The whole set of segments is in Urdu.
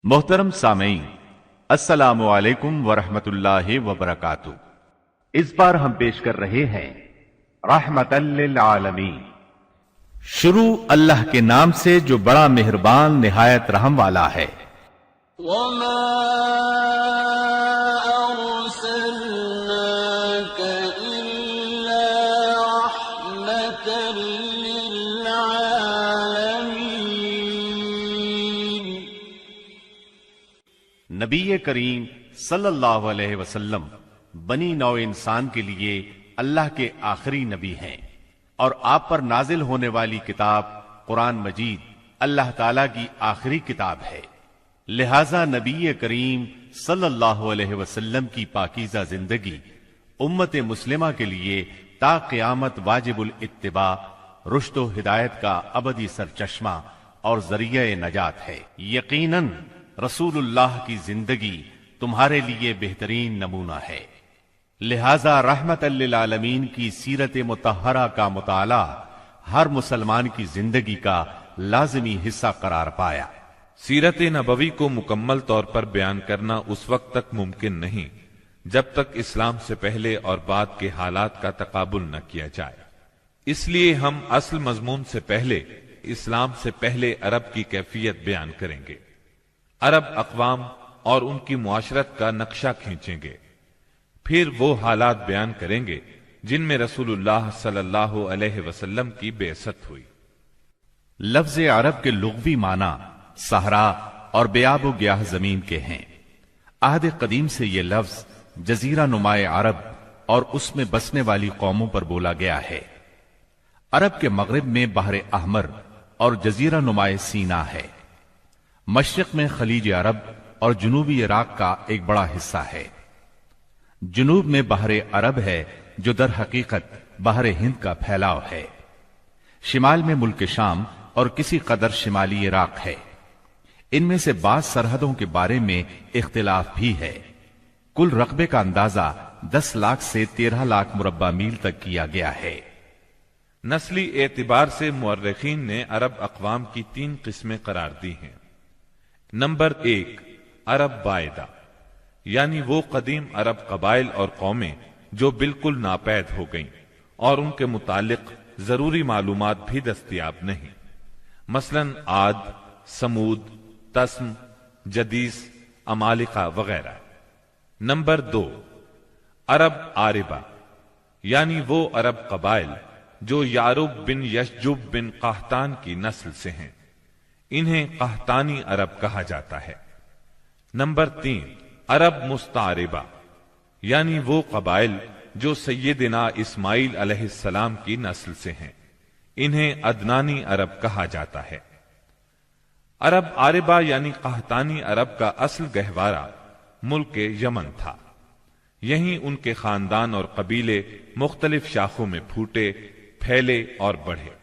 محترم سامعین، السلام علیکم ورحمۃ اللہ وبرکاتہ۔ اس بار ہم پیش کر رہے ہیں رحمت للعالمین۔ شروع اللہ کے نام سے جو بڑا مہربان نہایت رحم والا ہے۔ وما أرسلناك إلا رحمة للعالمين۔ نبی کریم صلی اللہ علیہ وسلم بنی نوع انسان کے لیے اللہ کے آخری نبی ہیں، اور آپ پر نازل ہونے والی کتاب قرآن مجید اللہ تعالی کی آخری کتاب ہے، لہذا نبی کریم صلی اللہ علیہ وسلم کی پاکیزہ زندگی امت مسلمہ کے لیے تا قیامت واجب الاتباع، رشد و ہدایت کا ابدی سرچشمہ اور ذریعہ نجات ہے۔ یقیناً رسول اللہ کی زندگی تمہارے لیے بہترین نمونہ ہے، لہذا رحمت للعالمین کی سیرت مطہرہ کا مطالعہ ہر مسلمان کی زندگی کا لازمی حصہ قرار پایا۔ سیرت نبوی کو مکمل طور پر بیان کرنا اس وقت تک ممکن نہیں جب تک اسلام سے پہلے اور بعد کے حالات کا تقابل نہ کیا جائے۔ اس لیے ہم اصل مضمون سے پہلے اسلام سے پہلے عرب کی کیفیت بیان کریں گے، عرب اقوام اور ان کی معاشرت کا نقشہ کھینچیں گے، پھر وہ حالات بیان کریں گے جن میں رسول اللہ صلی اللہ علیہ وسلم کی بعثت ہوئی۔ لفظ عرب کے لغوی معنی صحرا اور بیاب و گیاہ زمین کے ہیں۔ عہد قدیم سے یہ لفظ جزیرہ نمائے عرب اور اس میں بسنے والی قوموں پر بولا گیا ہے۔ عرب کے مغرب میں بحر احمر اور جزیرہ نمائے سینا ہے۔ مشرق میں خلیج عرب اور جنوبی عراق کا ایک بڑا حصہ ہے۔ جنوب میں بحر عرب ہے جو در حقیقت بحر ہند کا پھیلاؤ ہے۔ شمال میں ملک شام اور کسی قدر شمالی عراق ہے۔ ان میں سے بعض سرحدوں کے بارے میں اختلاف بھی ہے۔ کل رقبے کا اندازہ 10 لاکھ سے 13 لاکھ مربع میل تک کیا گیا ہے۔ نسلی اعتبار سے مورخین نے عرب اقوام کی 3 قسمیں قرار دی ہیں۔ نمبر 1، عرب بائدہ، یعنی وہ قدیم عرب قبائل اور قومیں جو بالکل ناپید ہو گئیں اور ان کے متعلق ضروری معلومات بھی دستیاب نہیں، مثلا عاد، سمود، تسم، جدیس، عمالقہ وغیرہ۔ نمبر 2، عرب عاربہ، یعنی وہ عرب قبائل جو یعرب بن یشجب بن قحطان کی نسل سے ہیں، انہیں قحطانی عرب کہا جاتا ہے۔ نمبر 3، عرب مستعربہ، یعنی وہ قبائل جو سیدنا اسماعیل علیہ السلام کی نسل سے ہیں، انہیں عدنانی عرب کہا جاتا ہے۔ عرب عاربہ یعنی قحطانی عرب کا اصل گہوارہ ملک یمن تھا۔ یہیں ان کے خاندان اور قبیلے مختلف شاخوں میں پھوٹے، پھیلے اور بڑھے۔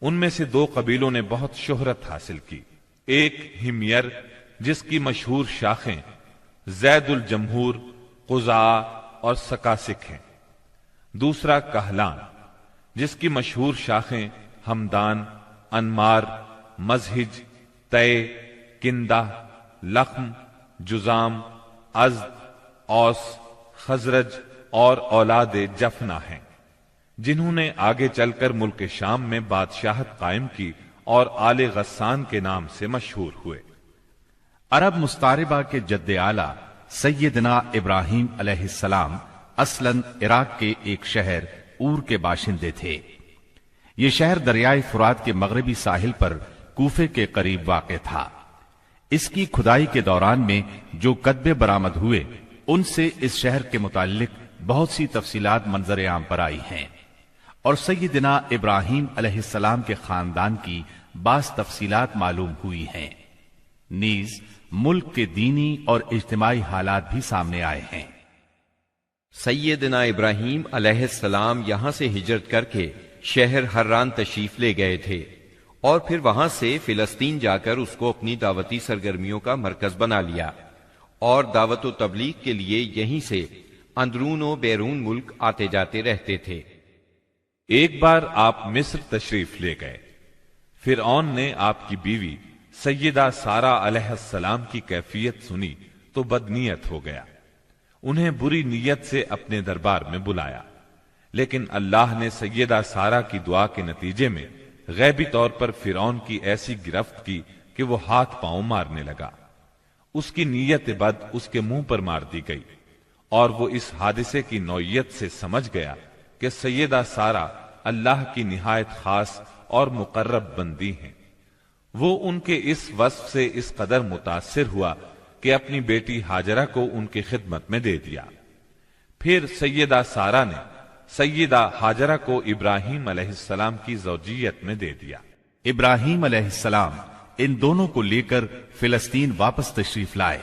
ان میں سے 2 قبیلوں نے بہت شہرت حاصل کی، ایک ہمیر جس کی مشہور شاخیں زید الجمہور، قزاع اور سکاسک ہیں، دوسرا کہلان جس کی مشہور شاخیں ہمدان، انمار، مزہج، تے، کندہ، لخم، جزام، ازد، اوس، خزرج اور اولاد جفنا ہیں، جنہوں نے آگے چل کر ملک شام میں بادشاہت قائم کی اور آل غسان کے نام سے مشہور ہوئے۔ عرب مستعربہ کے جد اعلیٰ سیدنا ابراہیم علیہ السلام اصلاً عراق کے ایک شہر اور کے باشندے تھے۔ یہ شہر دریائے فرات کے مغربی ساحل پر کوفے کے قریب واقع تھا۔ اس کی کھدائی کے دوران میں جو کتبے برآمد ہوئے ان سے اس شہر کے متعلق بہت سی تفصیلات منظر عام پر آئی ہیں، اور سیدنا ابراہیم علیہ السلام کے خاندان کی بعض تفصیلات معلوم ہوئی ہیں۔ نیز ملک کے دینی اور اجتماعی حالات بھی سامنے آئے ہیں۔ سیدنا ابراہیم علیہ السلام یہاں سے ہجرت کر کے شہر حران تشریف لے گئے تھے، اور پھر وہاں سے فلسطین جا کر اس کو اپنی دعوتی سرگرمیوں کا مرکز بنا لیا، اور دعوت و تبلیغ کے لیے یہیں سے اندرون و بیرون ملک آتے جاتے رہتے تھے۔ ایک بار آپ مصر تشریف لے گئے۔ فرعون نے آپ کی بیوی سیدہ سارہ علیہ السلام کی کیفیت سنی تو بدنیت ہو گیا، انہیں بری نیت سے اپنے دربار میں بلایا، لیکن اللہ نے سیدہ سارہ کی دعا کے نتیجے میں غیبی طور پر فرعون کی ایسی گرفت کی کہ وہ ہاتھ پاؤں مارنے لگا۔ اس کی نیت بد اس کے منہ پر مار دی گئی، اور وہ اس حادثے کی نوعیت سے سمجھ گیا کہ سیدہ سارہ اللہ کی نہایت خاص اور مقرب بندی ہیں۔ وہ ان کے اس وصف سے اس قدر متاثر ہوا کہ اپنی بیٹی ہاجرہ کو ان کی خدمت میں دے دیا۔ پھر سیدہ سارہ نے سیدہ ہاجرہ کو ابراہیم علیہ السلام کی زوجیت میں دے دیا۔ ابراہیم علیہ السلام ان دونوں کو لے کر فلسطین واپس تشریف لائے۔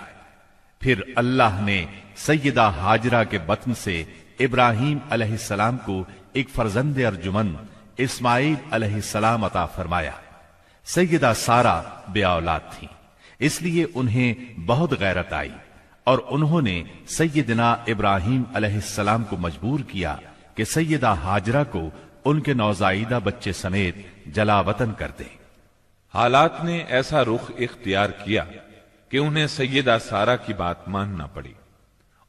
پھر اللہ نے سیدہ ہاجرہ کے بطن سے ابراہیم علیہ السلام کو ایک فرزند ارجمند اسماعیل علیہ السلام عطا فرمایا۔ سیدہ سارہ بے اولاد تھیں، اس لیے انہیں بہت غیرت آئی، اور انہوں نے سیدنا ابراہیم علیہ السلام کو مجبور کیا کہ سیدہ ہاجرہ کو ان کے نوزائیدہ بچے سمیت جلا وطن کر دیں۔ حالات نے ایسا رخ اختیار کیا کہ انہیں سیدہ سارہ کی بات ماننا پڑی،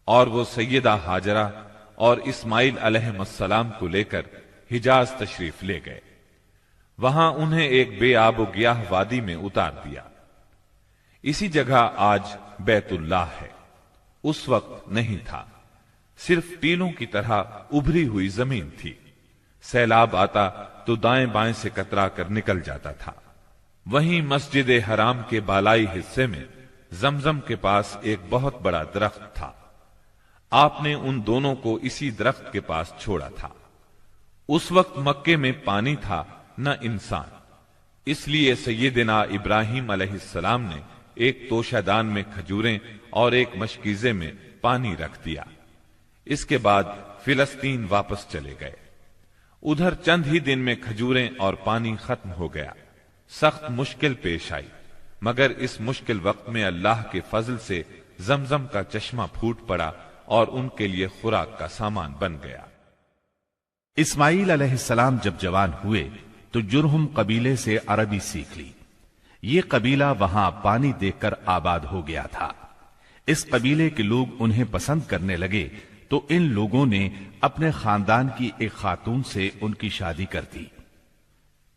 اور وہ سیدہ ہاجرہ اور اسماعیل علیہ السلام کو لے کر حجاز تشریف لے گئے۔ وہاں انہیں ایک بے آب و گیاہ وادی میں اتار دیا۔ اسی جگہ آج بیت اللہ ہے، اس وقت نہیں تھا، صرف ٹیلوں کی طرح ابھری ہوئی زمین تھی۔ سیلاب آتا تو دائیں بائیں سے کترا کر نکل جاتا تھا۔ وہیں مسجد حرام کے بالائی حصے میں زمزم کے پاس ایک بہت بڑا درخت تھا۔ آپ نے ان دونوں کو اسی درخت کے پاس چھوڑا تھا۔ اس وقت مکے میں پانی تھا نہ انسان، اس لیے سیدنا ابراہیم علیہ السلام نے ایک توشہ دان میں کھجوریں اور ایک مشکیزے میں پانی رکھ دیا۔ اس کے بعد فلسطین واپس چلے گئے۔ ادھر چند ہی دن میں کھجوریں اور پانی ختم ہو گیا۔ سخت مشکل پیش آئی، مگر اس مشکل وقت میں اللہ کے فضل سے زمزم کا چشمہ پھوٹ پڑا اور ان کے لیے خوراک کا سامان بن گیا۔ اسماعیل علیہ السلام جب جوان ہوئے تو جرہم قبیلے سے عربی سیکھ لی۔ یہ قبیلہ وہاں پانی دیکھ کر آباد ہو گیا تھا۔ اس قبیلے کے لوگ انہیں پسند کرنے لگے تو ان لوگوں نے اپنے خاندان کی ایک خاتون سے ان کی شادی کر دی۔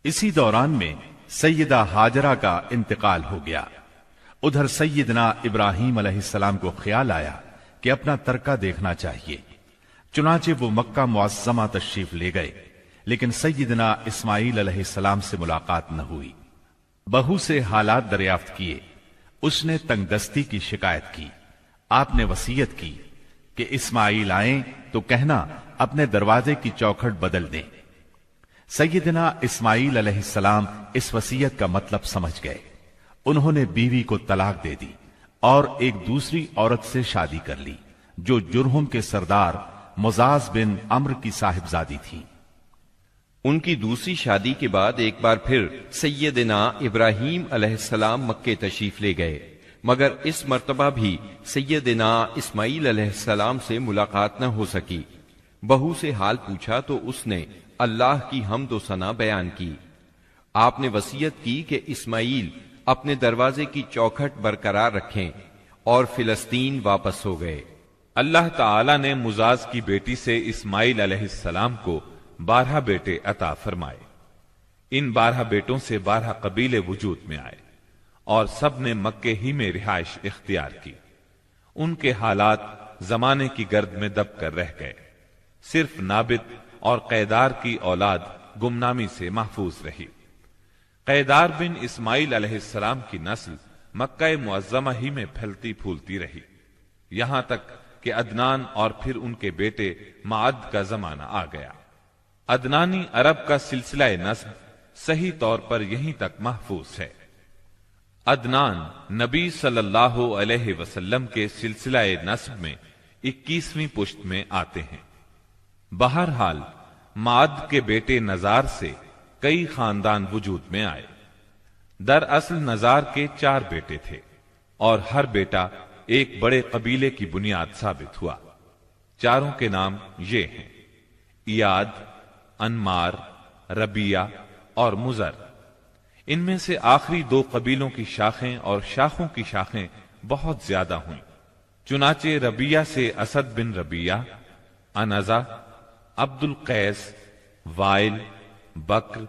اسی دوران میں سیدہ ہاجرہ کا انتقال ہو گیا۔ ادھر سیدنا ابراہیم علیہ السلام کو خیال آیا کہ اپنا ترکہ دیکھنا چاہیے، چنانچہ وہ مکہ معظمہ تشریف لے گئے، لیکن سیدنا اسماعیل علیہ السلام سے ملاقات نہ ہوئی۔ بہو سے حالات دریافت کیے، اس نے تنگ دستی کی شکایت کی۔ آپ نے وصیت کی کہ اسماعیل آئیں تو کہنا اپنے دروازے کی چوکھٹ بدل دیں۔ سیدنا اسماعیل علیہ السلام اس وصیت کا مطلب سمجھ گئے۔ انہوں نے بیوی کو طلاق دے دی اور ایک دوسری عورت سے شادی کر لی جو جرہم کے سردار مزاز بن عمرو کی صاحبزادی تھی۔ ان کی دوسری شادی کے بعد ایک بار پھر سیدنا ابراہیم علیہ السلام مکے تشریف لے گئے، مگر اس مرتبہ بھی سیدنا اسماعیل علیہ السلام سے ملاقات نہ ہو سکی۔ بہو سے حال پوچھا تو اس نے اللہ کی حمد و ثنا بیان کی۔ آپ نے وصیت کی کہ اسماعیل اپنے دروازے کی چوکھٹ برقرار رکھیں، اور فلسطین واپس ہو گئے۔ اللہ تعالی نے مزاز کی بیٹی سے اسماعیل علیہ السلام کو 12 بیٹے عطا فرمائے۔ ان 12 بیٹوں سے 12 قبیلے وجود میں آئے اور سب نے مکے ہی میں رہائش اختیار کی۔ ان کے حالات زمانے کی گرد میں دب کر رہ گئے۔ صرف نابت اور قیدار کی اولاد گمنامی سے محفوظ رہی۔ قیدار بن اسماعیل علیہ السلام کی نسل مکہ معظمہ ہی میں پھیلتی پھولتی رہی، یہاں تک کہ عدنان اور پھر ان کے بیٹے معد کا زمانہ آ گیا۔ عدنانی عرب کا سلسلہ نسب صحیح طور پر یہیں تک محفوظ ہے۔ عدنان نبی صلی اللہ علیہ وسلم کے سلسلہ نسب میں 21ویں پشت میں آتے ہیں۔ بہرحال معد کے بیٹے نزار سے کئی خاندان وجود میں آئے۔ دراصل نزار کے 4 بیٹے تھے اور ہر بیٹا ایک بڑے قبیلے کی بنیاد ثابت ہوا۔ چاروں کے نام یہ ہیں: ایاد، انمار، ربیہ اور مزر۔ ان میں سے آخری دو قبیلوں کی شاخیں اور شاخوں کی شاخیں بہت زیادہ ہوئیں۔ چنانچہ ربیہ سے اسد بن ربیہ، انزا، عبد القیس، وائل، بکر،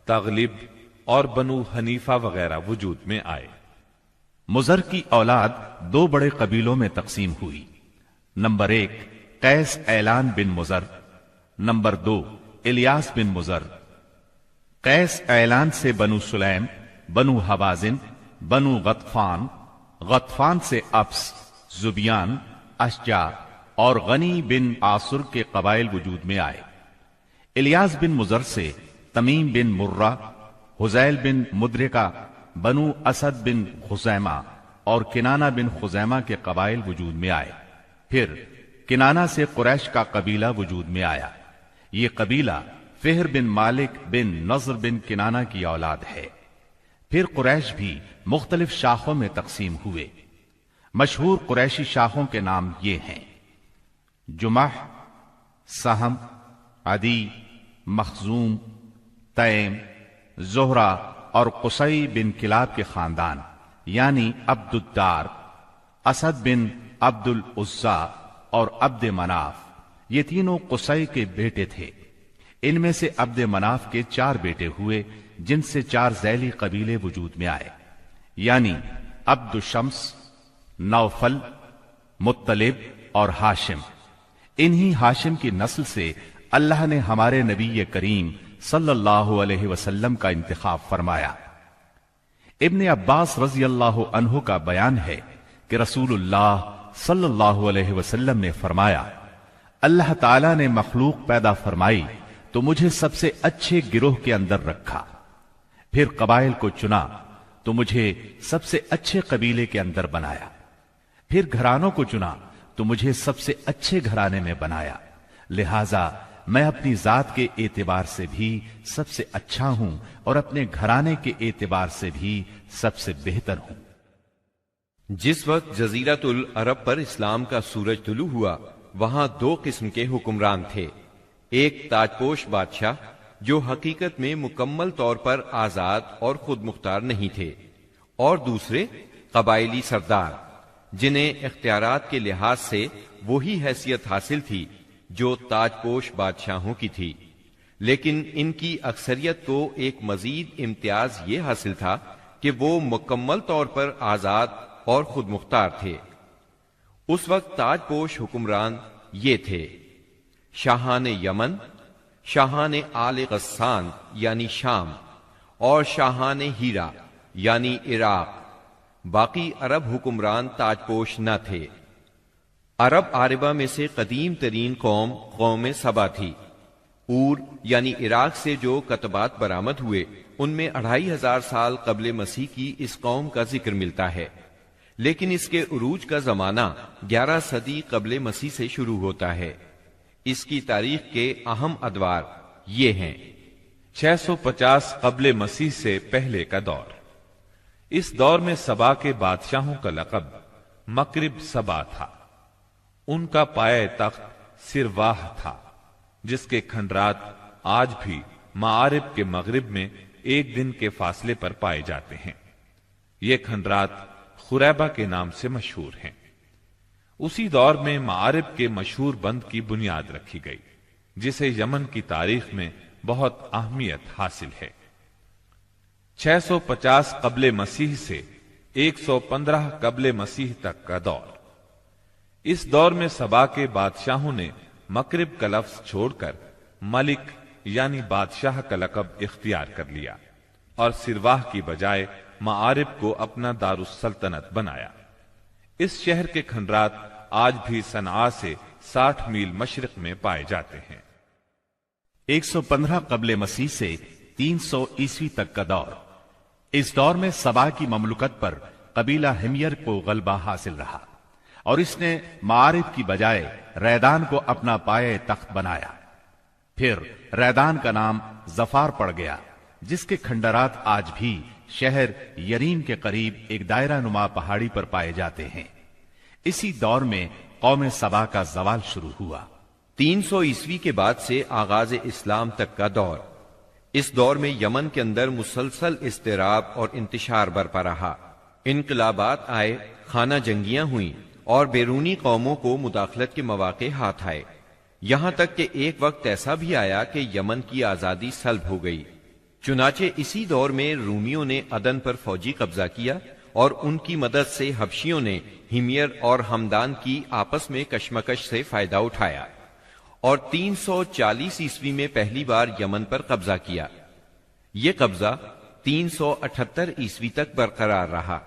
تغلب اور بنو حنیفہ وغیرہ وجود میں آئے۔ مضر کی اولاد دو بڑے قبیلوں میں تقسیم ہوئی۔ نمبر 1 قیس اعلان بن مضر، نمبر 2 الیاس بن مضر۔ قیس اعلان سے بنو سلیم، بنو حوازن، بنو غطفان، غطفان سے ابس، زبیان، اشجع اور غنی بن عاصر کے قبائل وجود میں آئے۔ الیاس بن مضر سے تمیم بن مرہ، حزیل بن مدرکہ، بنو اسد بن خزیمہ اور کنانہ بن خزیمہ کے قبائل وجود میں آئے۔ پھر کنانہ سے قریش کا قبیلہ وجود میں آیا۔ یہ قبیلہ فہر بن مالک بن نضر بن کنانہ کی اولاد ہے۔ پھر قریش بھی مختلف شاخوں میں تقسیم ہوئے۔ مشہور قریشی شاخوں کے نام یہ ہیں: جمح، سہم، عدی، مخزوم، تیم، زہرہ اور قصی بن کلاب کے خاندان یعنی عبد الدار، اسد بن عبد العزا اور عبد مناف، یہ تینوں قصی کے بیٹے تھے۔ ان میں سے عبد مناف کے 4 بیٹے ہوئے جن سے 4 ذیلی قبیلے وجود میں آئے، یعنی عبد الشمس، نوفل، مطلب اور ہاشم۔ انہی ہاشم کی نسل سے اللہ نے ہمارے نبی کریم صلی اللہ علیہ وسلم کا انتخاب فرمایا۔ ابن عباس رضی اللہ عنہ کا بیان ہے کہ رسول اللہ صلی اللہ علیہ وسلم نے فرمایا، اللہ تعالیٰ نے مخلوق پیدا فرمائی تو مجھے سب سے اچھے گروہ کے اندر رکھا، پھر قبائل کو چنا تو مجھے سب سے اچھے قبیلے کے اندر بنایا، پھر گھرانوں کو چنا تو مجھے سب سے اچھے گھرانے میں بنایا، لہذا میں اپنی ذات کے اعتبار سے بھی سب سے اچھا ہوں اور اپنے گھرانے کے اعتبار سے بھی سب سے بہتر ہوں۔ جس وقت جزیرۃ العرب پر اسلام کا سورج طلوع ہوا، وہاں 2 قسم کے حکمران تھے۔ ایک تاجپوش بادشاہ جو حقیقت میں مکمل طور پر آزاد اور خود مختار نہیں تھے، اور دوسرے قبائلی سردار جنہیں اختیارات کے لحاظ سے وہی حیثیت حاصل تھی جو تاجپوش بادشاہوں کی تھی، لیکن ان کی اکثریت کو ایک مزید امتیاز یہ حاصل تھا کہ وہ مکمل طور پر آزاد اور خود مختار تھے۔ اس وقت تاجپوش حکمران یہ تھے: شاہان یمن، شاہان آل غسان یعنی شام، اور شاہان ہیرا یعنی عراق۔ باقی عرب حکمران تاجپوش نہ تھے۔ عرب عاربہ میں سے قدیم ترین قوم سبا تھی۔ اور یعنی عراق سے جو کتبات برآمد ہوئے ان میں 2500 سال قبل مسیح کی اس قوم کا ذکر ملتا ہے، لیکن اس کے عروج کا زمانہ 11 صدی قبل مسیح سے شروع ہوتا ہے۔ اس کی تاریخ کے اہم ادوار یہ ہیں: 650 قبل مسیح سے پہلے کا دور۔ اس دور میں سبا کے بادشاہوں کا لقب مکرب سبا تھا۔ ان کا پایہ تخت سرواہ تھا، جس کے کھنڈرات آج بھی معارب کے مغرب میں 1 دن کے فاصلے پر پائے جاتے ہیں۔ یہ کھنڈرات خریبہ کے نام سے مشہور ہیں۔ اسی دور میں معارب کے مشہور بند کی بنیاد رکھی گئی، جسے یمن کی تاریخ میں بہت اہمیت حاصل ہے۔ 650 قبل مسیح سے 115 قبل مسیح تک کا دور۔ اس دور میں سبا کے بادشاہوں نے مکرب کا لفظ چھوڑ کر ملک یعنی بادشاہ کا لقب اختیار کر لیا اور سرواہ کی بجائے معارب کو اپنا دارالسلطنت بنایا۔ اس شہر کے کھنڈرات آج بھی صنعاء سے 60 میل مشرق میں پائے جاتے ہیں۔ 115 قبل مسیح سے 300 عیسوی تک کا دور۔ اس دور میں سبا کی مملکت پر قبیلہ ہمیر کو غلبہ حاصل رہا اور اس نے معارب کی بجائے ریدان کو اپنا پایہ تخت بنایا۔ پھر ریدان کا نام ظفار پڑ گیا، جس کے کھنڈرات آج بھی شہر یریم کے قریب ایک دائرہ نما پہاڑی پر پائے جاتے ہیں۔ اسی دور میں قوم سبا کا زوال شروع ہوا۔ 300 عیسوی کے بعد سے آغاز اسلام تک کا دور۔ اس دور میں یمن کے اندر مسلسل اضطراب اور انتشار برپا رہا۔ انقلابات آئے، خانہ جنگیاں ہوئیں اور بیرونی قوموں کو مداخلت کے مواقع ہاتھ آئے، یہاں تک کہ ایک وقت ایسا بھی آیا کہ یمن کی آزادی سلب ہو گئی۔ چنانچہ اسی دور میں رومیوں نے عدن پر فوجی قبضہ کیا اور ان کی مدد سے حبشیوں نے ہمیر اور ہمدان کی آپس میں کشمکش سے فائدہ اٹھایا اور 340 عیسوی میں پہلی بار یمن پر قبضہ کیا۔ یہ قبضہ 378 عیسوی تک برقرار رہا۔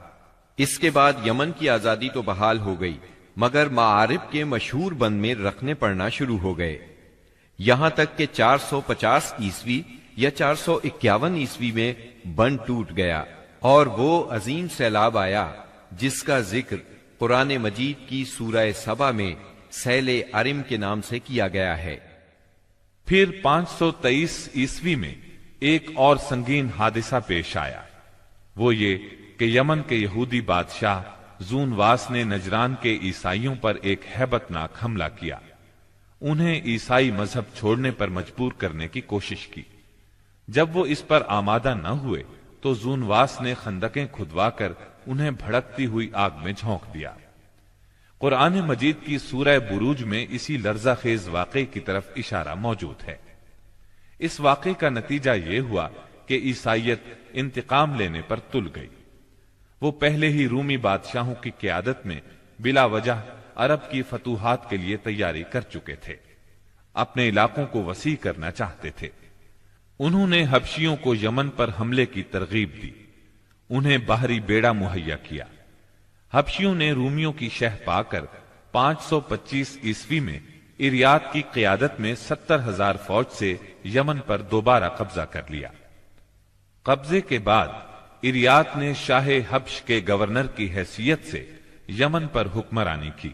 اس کے بعد یمن کی آزادی تو بحال ہو گئی، مگر معارب کے مشہور بند میں رکھنے پڑنا شروع ہو گئے، یہاں تک کہ 450 عیسوی یا 451 عیسوی میں بند ٹوٹ گیا اور وہ عظیم سیلاب آیا جس کا ذکر قرآن مجید کی سورہ سبا میں سیل ارم کے نام سے کیا گیا ہے۔ پھر 523 عیسوی میں ایک اور سنگین حادثہ پیش آیا، وہ یہ کہ یمن کے یہودی بادشاہ زون واس نے نجران کے عیسائیوں پر ایک ہیبت ناک حملہ کیا، انہیں عیسائی مذہب چھوڑنے پر مجبور کرنے کی کوشش کی۔ جب وہ اس پر آمادہ نہ ہوئے تو زون واس نے خندقیں کھدوا کر انہیں بھڑکتی ہوئی آگ میں جھونک دیا۔ قرآن مجید کی سورہ بروج میں اسی لرزہ خیز واقعے کی طرف اشارہ موجود ہے۔ اس واقعے کا نتیجہ یہ ہوا کہ عیسائیت انتقام لینے پر تل گئی۔ وہ پہلے ہی رومی بادشاہوں کی قیادت میں بلا وجہ عرب کی فتوحات کے لیے تیاری کر چکے تھے، اپنے علاقوں کو وسیع کرنا چاہتے تھے۔ انہوں نے حبشیوں کو یمن پر حملے کی ترغیب دی، انہیں باہری بیڑا مہیا کیا۔ حبشیوں نے رومیوں کی شہ پا کر 525 عیسوی میں اریات کی قیادت میں 70,000 فوج سے یمن پر دوبارہ قبضہ کر لیا۔ قبضے کے بعد اریات نے شاہ حبش کے گورنر کی حیثیت سے یمن پر حکمرانی کی،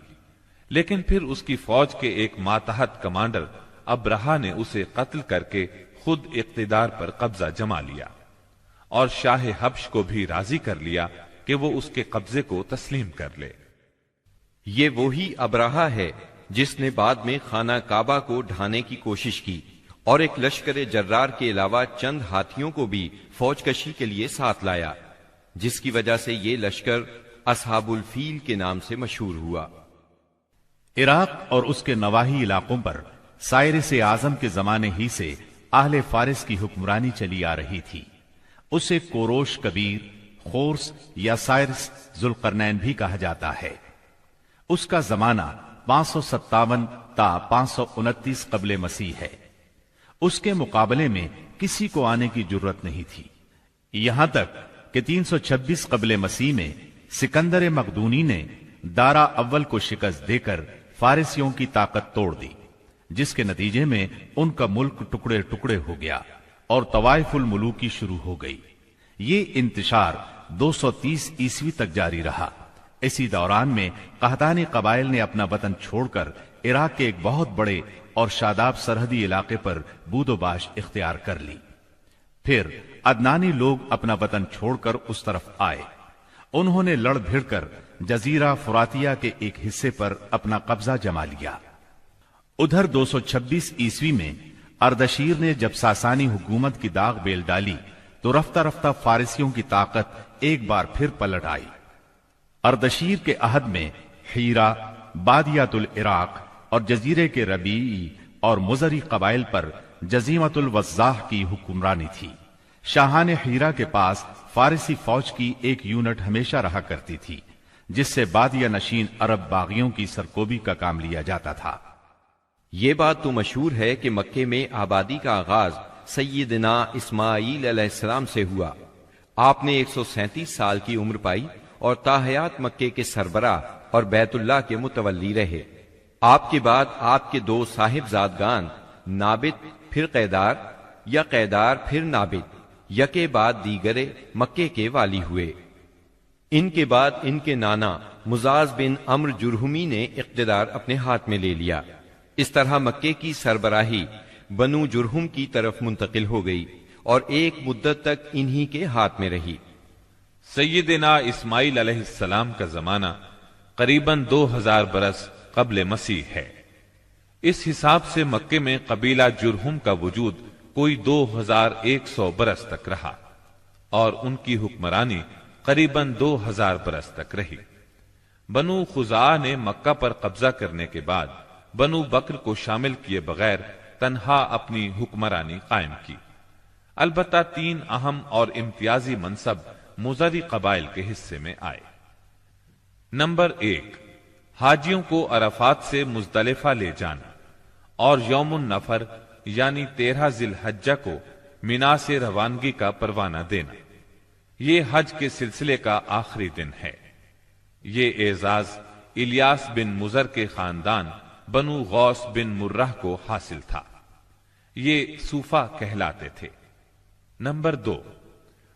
لیکن پھر اس کی فوج کے ایک ماتحت کمانڈر ابرہا نے اسے قتل کر کے خود اقتدار پر قبضہ جما لیا اور شاہ حبش کو بھی راضی کر لیا کہ وہ اس کے قبضے کو تسلیم کر لے۔ یہ وہی ابرہا ہے جس نے بعد میں خانہ کعبہ کو ڈھانے کی کوشش کی اور ایک لشکر جرار کے علاوہ چند ہاتھیوں کو بھی فوج کشی کے لیے ساتھ لایا، جس کی وجہ سے یہ لشکر اصحاب الفیل کے نام سے مشہور ہوا۔ عراق اور اس کے نواحی علاقوں پر سائرس اعظم کے زمانے ہی سے اہل فارس کی حکمرانی چلی آ رہی تھی۔ اسے کوروش کبیر، خورس یا سائرس ذوالقرنین بھی کہا جاتا ہے۔ اس کا زمانہ 557 تا 529 قبل مسیح ہے۔ اس کے مقابلے میں کسی کو آنے کی جرت نہیں تھی، یہاں تک کہ 326 قبل مسیح میں سکندر مقدونی نے دارا اول کو شکست دے کر فارسیوں کی طاقت توڑ دی، جس کے نتیجے میں ان کا ملک ٹکڑے ٹکڑے ہو گیا اور طوائف الملوکی شروع ہو گئی۔ یہ انتشار 230 عیسوی تک جاری رہا۔ اسی دوران میں قحطانی قبائل نے اپنا وطن چھوڑ کر عراق کے ایک بہت بڑے اور شاداب سرحدی علاقے پر بود و باش اختیار کر لی۔ پھر عدنانی لوگ اپنا وطن چھوڑ کر اس طرف آئے، انہوں نے لڑ بھڑ کر جزیرہ فراتیہ کے ایک حصے پر اپنا قبضہ جما لیا۔ ادھر 226 عیسوی میں اردشیر نے جب ساسانی حکومت کی داغ بیل ڈالی تو رفتہ رفتہ فارسیوں کی طاقت ایک بار پھر پلٹ آئی۔ اردشیر کے عہد میں حیرہ، بادیات العراق اور جزیرے کے ربیعی اور مزری قبائل پر جزیمت الوضاح کی حکمرانی تھی۔ شاہان حیرہ کے پاس فارسی فوج کی ایک یونٹ ہمیشہ رہا کرتی تھی، جس سے بادیہ نشین عرب باغیوں کی سرکوبی کا کام لیا جاتا تھا۔ یہ بات تو مشہور ہے کہ مکے میں آبادی کا آغاز سیدنا اسماعیل علیہ السلام سے ہوا۔ آپ نے 137 سال کی عمر پائی اور تاحیات مکے کے سربراہ اور بیت اللہ کے متولی رہے۔ آپ کے بعد آپ کے دو صاحبزادگان نابت پھر قیدار یا قیدار پھر نابت یکے بعد دیگرے مکے کے والی ہوئے۔ ان کے بعد ان کے نانا مزاز بن عمر جرہمی نے اقتدار اپنے ہاتھ میں لے لیا۔ اس طرح مکے کی سربراہی بنو جرہم کی طرف منتقل ہو گئی اور ایک مدت تک انہی کے ہاتھ میں رہی۔ سیدنا اسماعیل علیہ السلام کا زمانہ قریباً 2000 برس قبل مسیح ہے۔ اس حساب سے مکے میں قبیلہ جرہم کا وجود کوئی 2100 برس تک رہا اور ان کی حکمرانی قریباً 2000 برس تک رہی۔ بنو خزاعہ نے مکہ پر قبضہ کرنے کے بعد بنو بکر کو شامل کیے بغیر تنہا اپنی حکمرانی قائم کی۔ البتہ 3 اہم اور امتیازی منصب مزری قبائل کے حصے میں آئے۔ نمبر 1، حاجیوں کو عرفات سے مزدلفہ لے جانا اور یوم النفر یعنی 13 ذی الحجہ کو مینا سے روانگی کا پروانہ دینا۔ یہ حج کے سلسلے کا آخری دن ہے۔ یہ اعزاز الیاس بن مزر کے خاندان بنو غوث بن مرہ کو حاصل تھا۔ یہ صوفہ کہلاتے تھے۔ نمبر 2،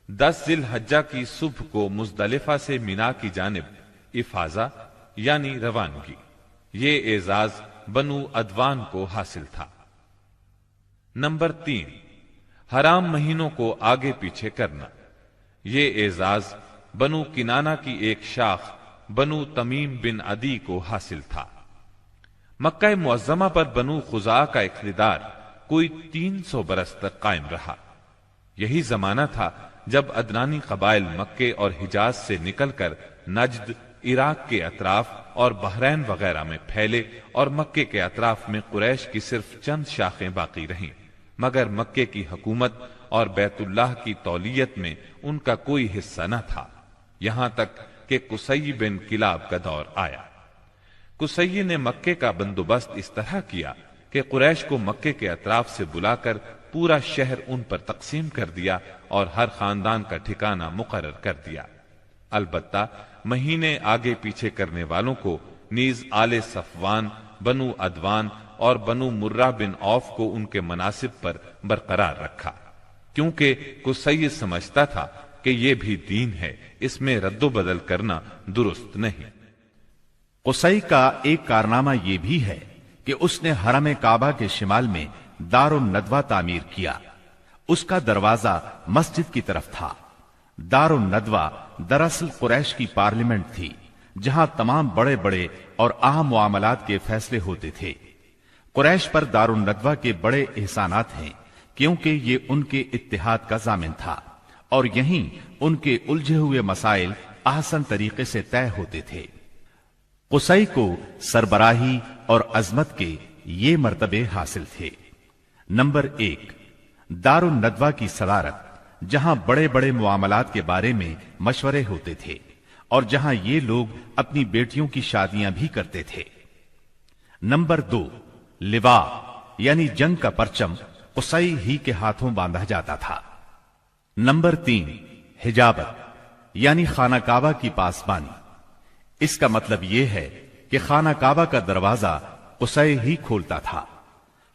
10 ذی الحجہ کی صبح کو مزدلفہ سے مینا کی جانب افاضہ یعنی روانگی۔ یہ اعزاز بنو ادوان کو حاصل تھا۔ نمبر 3، حرام مہینوں کو آگے پیچھے کرنا۔ یہ اعزاز بنو کنانہ کی ایک شاخ بنو تمیم بن عدی کو حاصل تھا۔ مکہ معظمہ پر بنو خزاعہ کا اقتدار کوئی 300 برس تک قائم رہا۔ یہی زمانہ تھا جب ادنانی قبائل مکے اور حجاز سے نکل کر نجد، عراق کے اطراف اور بحرین وغیرہ میں پھیلے اور مکے کے اطراف میں قریش کی صرف چند شاخیں باقی رہیں، مگر مکے کی حکومت اور بیت اللہ کی تولیت میں ان کا کوئی حصہ نہ تھا، یہاں تک کہ قصی بن کلاب کا دور آیا۔ قصی نے مکے کا بندوبست اس طرح کیا کہ قریش کو مکے کے اطراف سے بلا کر پورا شہر ان پر تقسیم کر دیا اور ہر خاندان کا ٹھکانہ مقرر کر دیا۔ البتہ مہینے آگے پیچھے کرنے والوں کو نیز آل صفوان، بنو ادوان اور بنو مرہ بن عوف کو ان کے مناصب پر برقرار رکھا، کیونکہ قصی سمجھتا تھا کہ یہ بھی دین ہے، اس میں رد و بدل کرنا درست نہیں۔ قصی کا ایک کارنامہ یہ بھی ہے کہ اس نے حرم کعبہ کے شمال میں دار الندوہ تعمیر کیا۔ اس کا دروازہ مسجد کی طرف تھا۔ دار الندوہ دراصل قریش کی پارلیمنٹ تھی، جہاں تمام بڑے بڑے اور اہم معاملات کے فیصلے ہوتے تھے۔ قریش پر دار الندوہ کے بڑے احسانات ہیں، کیونکہ یہ ان کے اتحاد کا ضامن تھا اور یہیں ان کے الجھے ہوئے مسائل احسن طریقے سے طے ہوتے تھے۔ قصی کو سربراہی اور عظمت کے یہ مرتبے حاصل تھے۔ نمبر 1، دار الندوہ کی صدارت، جہاں بڑے بڑے معاملات کے بارے میں مشورے ہوتے تھے اور جہاں یہ لوگ اپنی بیٹیوں کی شادیاں بھی کرتے تھے۔ نمبر 2، لوا یعنی جنگ کا پرچم قصی ہی کے ہاتھوں باندھا جاتا تھا۔ نمبر 3، حجابت یعنی خانہ کعبہ کی پاسبانی۔ اس کا مطلب یہ ہے کہ خانہ کعبہ کا دروازہ قصی ہی کھولتا تھا۔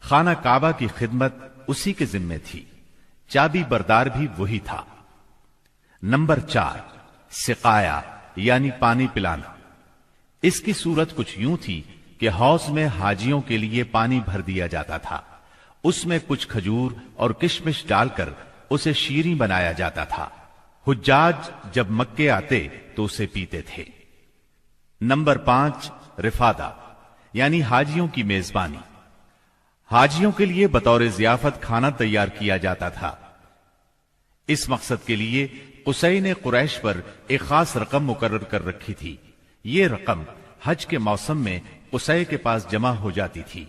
خانہ کعبہ کی خدمت اسی کے ذمے تھی، چابی بردار بھی وہی تھا۔ نمبر 4، سقایا یعنی پانی پلانا۔ اس کی صورت کچھ یوں تھی کہ حوض میں حاجیوں کے لیے پانی بھر دیا جاتا تھا، اس میں کچھ کھجور اور کشمش ڈال کر اسے شیریں بنایا جاتا تھا۔ حجاج جب مکے آتے تو اسے پیتے تھے۔ نمبر 5، رفادہ یعنی حاجیوں کی میزبانی۔ حاجیوں کے لیے بطور ضیافت کھانا تیار کیا جاتا تھا۔ اس مقصد کے لیے قصی نے قریش پر ایک خاص رقم مقرر کر رکھی تھی۔ یہ رقم حج کے موسم میں قصی کے پاس جمع ہو جاتی تھی۔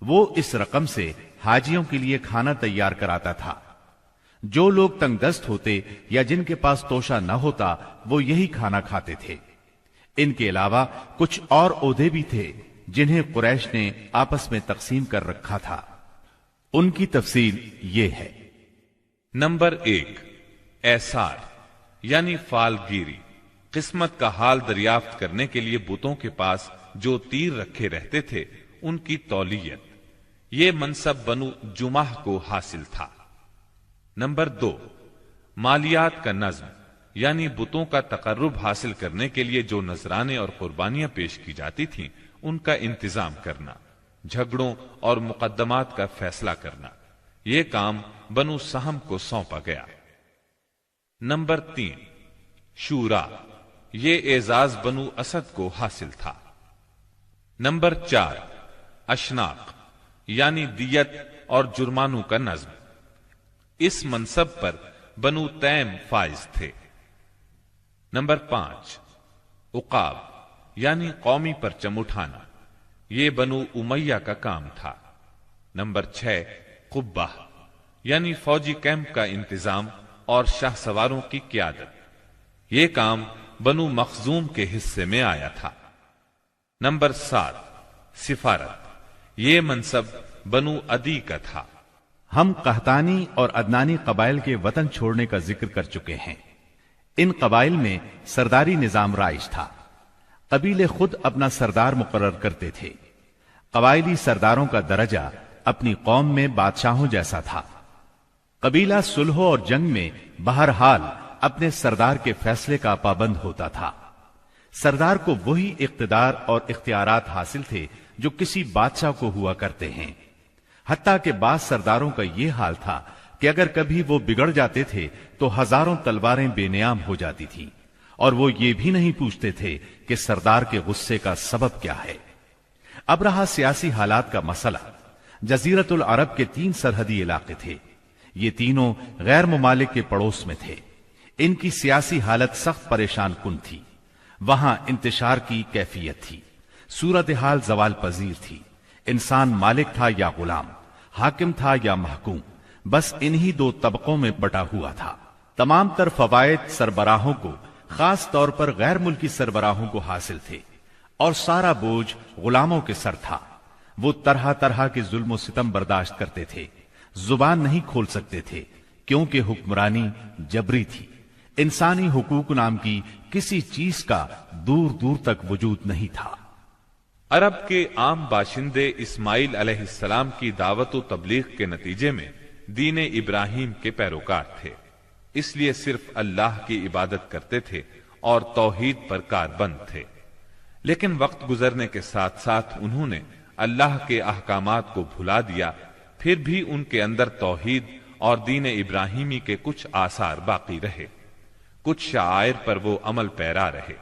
وہ اس رقم سے حاجیوں کے لیے کھانا تیار کراتا تھا۔ جو لوگ تنگ دست ہوتے یا جن کے پاس توشہ نہ ہوتا وہ یہی کھانا کھاتے تھے۔ ان کے علاوہ کچھ اور عہدے بھی تھے جنہیں قریش نے آپس میں تقسیم کر رکھا تھا۔ ان کی تفصیل یہ ہے۔ نمبر 1، ایثار یعنی فال گیری، قسمت کا حال دریافت کرنے کے لیے بتوں کے پاس جو تیر رکھے رہتے تھے ان کی تولیت۔ یہ منصب بنو جمح کو حاصل تھا۔ نمبر 2، مالیات کا نظم یعنی بتوں کا تقرب حاصل کرنے کے لیے جو نذرانے اور قربانیاں پیش کی جاتی تھیں ان کا انتظام کرنا، جھگڑوں اور مقدمات کا فیصلہ کرنا۔ یہ کام بنو سہم کو سونپا گیا۔ نمبر 3، شورا، یہ اعزاز بنو اسد کو حاصل تھا۔ نمبر 4، اشناق یعنی دیت اور جرمانوں کا نظم۔ اس منصب پر بنو تیم فائز تھے۔ نمبر 5، عقاب یعنی قومی پرچم اٹھانا، یہ بنو امیہ کا کام تھا۔ نمبر 6، قبہ یعنی فوجی کیمپ کا انتظام اور شاہ سواروں کی قیادت، یہ کام بنو مخزوم کے حصے میں آیا تھا۔ نمبر 7، سفارت، یہ منصب بنو عدی کا تھا۔ ہم قحطانی اور عدنانی قبائل کے وطن چھوڑنے کا ذکر کر چکے ہیں۔ ان قبائل میں سرداری نظام رائج تھا، قبیلے خود اپنا سردار مقرر کرتے تھے۔ قبائلی سرداروں کا درجہ اپنی قوم میں بادشاہوں جیسا تھا۔ قبیلہ صلح اور جنگ میں بہرحال اپنے سردار کے فیصلے کا پابند ہوتا تھا۔ سردار کو وہی اقتدار اور اختیارات حاصل تھے جو کسی بادشاہ کو ہوا کرتے ہیں۔ حتیٰ کہ بعض سرداروں کا یہ حال تھا کہ اگر کبھی وہ بگڑ جاتے تھے تو ہزاروں تلواریں بے نیام ہو جاتی تھیں، اور وہ یہ بھی نہیں پوچھتے تھے کہ سردار کے غصے کا سبب کیا ہے۔ اب رہا سیاسی حالات کا مسئلہ۔ جزیرت العرب کے 3 سرحدی علاقے تھے، یہ تینوں غیر ممالک کے پڑوس میں تھے۔ ان کی سیاسی حالت سخت پریشان کن تھی۔ وہاں انتشار کی کیفیت تھی، صورتحال زوال پذیر تھی۔ انسان مالک تھا یا غلام، حاکم تھا یا محکوم، بس انہی 2 طبقوں میں بٹا ہوا تھا۔ تمام تر فوائد سربراہوں کو، خاص طور پر غیر ملکی سربراہوں کو حاصل تھے، اور سارا بوجھ غلاموں کے سر تھا۔ وہ طرح طرح کے ظلم و ستم برداشت کرتے تھے، زبان نہیں کھول سکتے تھے کیونکہ حکمرانی جبری تھی۔ انسانی حقوق نام کی کسی چیز کا دور دور تک وجود نہیں تھا۔ عرب کے عام باشندے اسماعیل علیہ السلام کی دعوت و تبلیغ کے نتیجے میں دین ابراہیم کے پیروکار تھے، اس لیے صرف اللہ کی عبادت کرتے تھے اور توحید پر کاربند تھے۔ لیکن وقت گزرنے کے ساتھ ساتھ انہوں نے اللہ کے احکامات کو بھلا دیا، پھر بھی ان کے اندر توحید اور دین ابراہیمی کے کچھ آثار باقی رہے، کچھ شعائر پر وہ عمل پیرا رہے،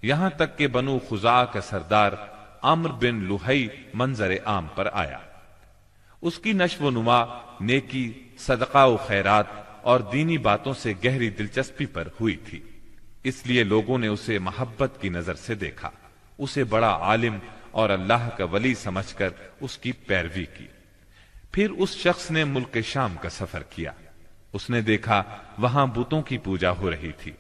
یہاں تک کہ بنو خزاعہ کا سردار عمرو بن لحی منظر عام پر آیا۔ اس کی نشو و نما نیکی، صدقہ و خیرات اور دینی باتوں سے گہری دلچسپی پر ہوئی تھی، اس لیے لوگوں نے اسے محبت کی نظر سے دیکھا، اسے بڑا عالم اور اللہ کا ولی سمجھ کر اس کی پیروی کی۔ پھر اس شخص نے ملک شام کا سفر کیا، اس نے دیکھا وہاں بتوں کی پوجا ہو رہی تھی۔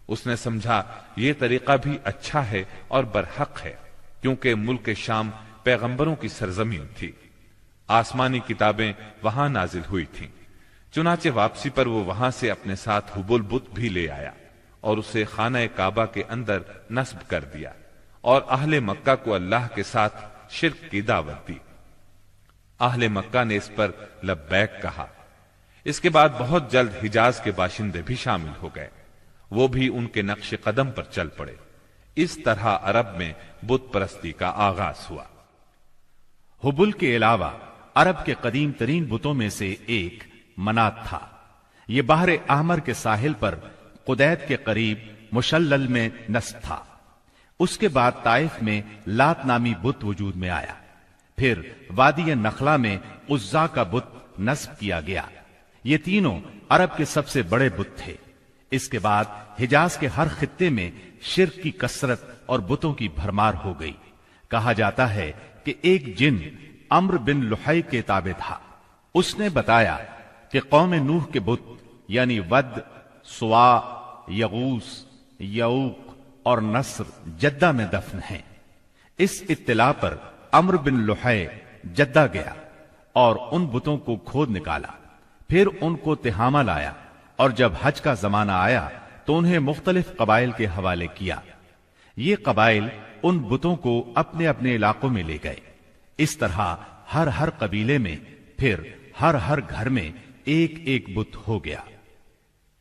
اس نے سمجھا یہ طریقہ بھی اچھا ہے اور برحق ہے، کیونکہ ملک شام پیغمبروں کی سرزمین تھی، آسمانی کتابیں وہاں نازل ہوئی تھیں۔ چنانچہ واپسی پر وہ وہاں سے اپنے ساتھ حبل بت بھی لے آیا اور اسے خانہ کعبہ کے اندر نصب کر دیا، اور اہل مکہ کو اللہ کے ساتھ شرک کی دعوت دی۔ اہل مکہ نے اس پر لبیک کہا۔ اس کے بعد بہت جلد حجاز کے باشندے بھی شامل ہو گئے، وہ بھی ان کے نقش قدم پر چل پڑے۔ اس طرح عرب میں بت پرستی کا آغاز ہوا۔ حبل کے علاوہ عرب کے قدیم ترین بتوں میں سے ایک منات تھا۔ یہ بحر احمر کے ساحل پر قدید کے قریب مشلل میں نصب تھا۔ اس کے بعد طائف میں لات نامی بت وجود میں آیا، پھر وادی نخلا میں عزا کا بت نصب کیا گیا۔ یہ تینوں عرب کے سب سے بڑے بت تھے۔ اس کے بعد حجاز کے ہر خطے میں شرک کی کثرت اور بتوں کی بھرمار ہو گئی۔ کہا جاتا ہے کہ ایک جن عمرو بن لحی کے تابع تھا، اس نے بتایا کہ قوم نوح کے بت یعنی ود، سوا، یغوس، یعوق اور نصر جدہ میں دفن ہیں۔ اس اطلاع پر عمرو بن لحی جدہ گیا اور ان بتوں کو کھود نکالا، پھر ان کو تہامہ لایا، اور جب حج کا زمانہ آیا تو انہیں مختلف قبائل کے حوالے کیا۔ یہ قبائل ان بتوں کو اپنے اپنے علاقوں میں لے گئے۔ اس طرح ہر قبیلے میں پھر ہر گھر میں ایک ایک بت ہو گیا۔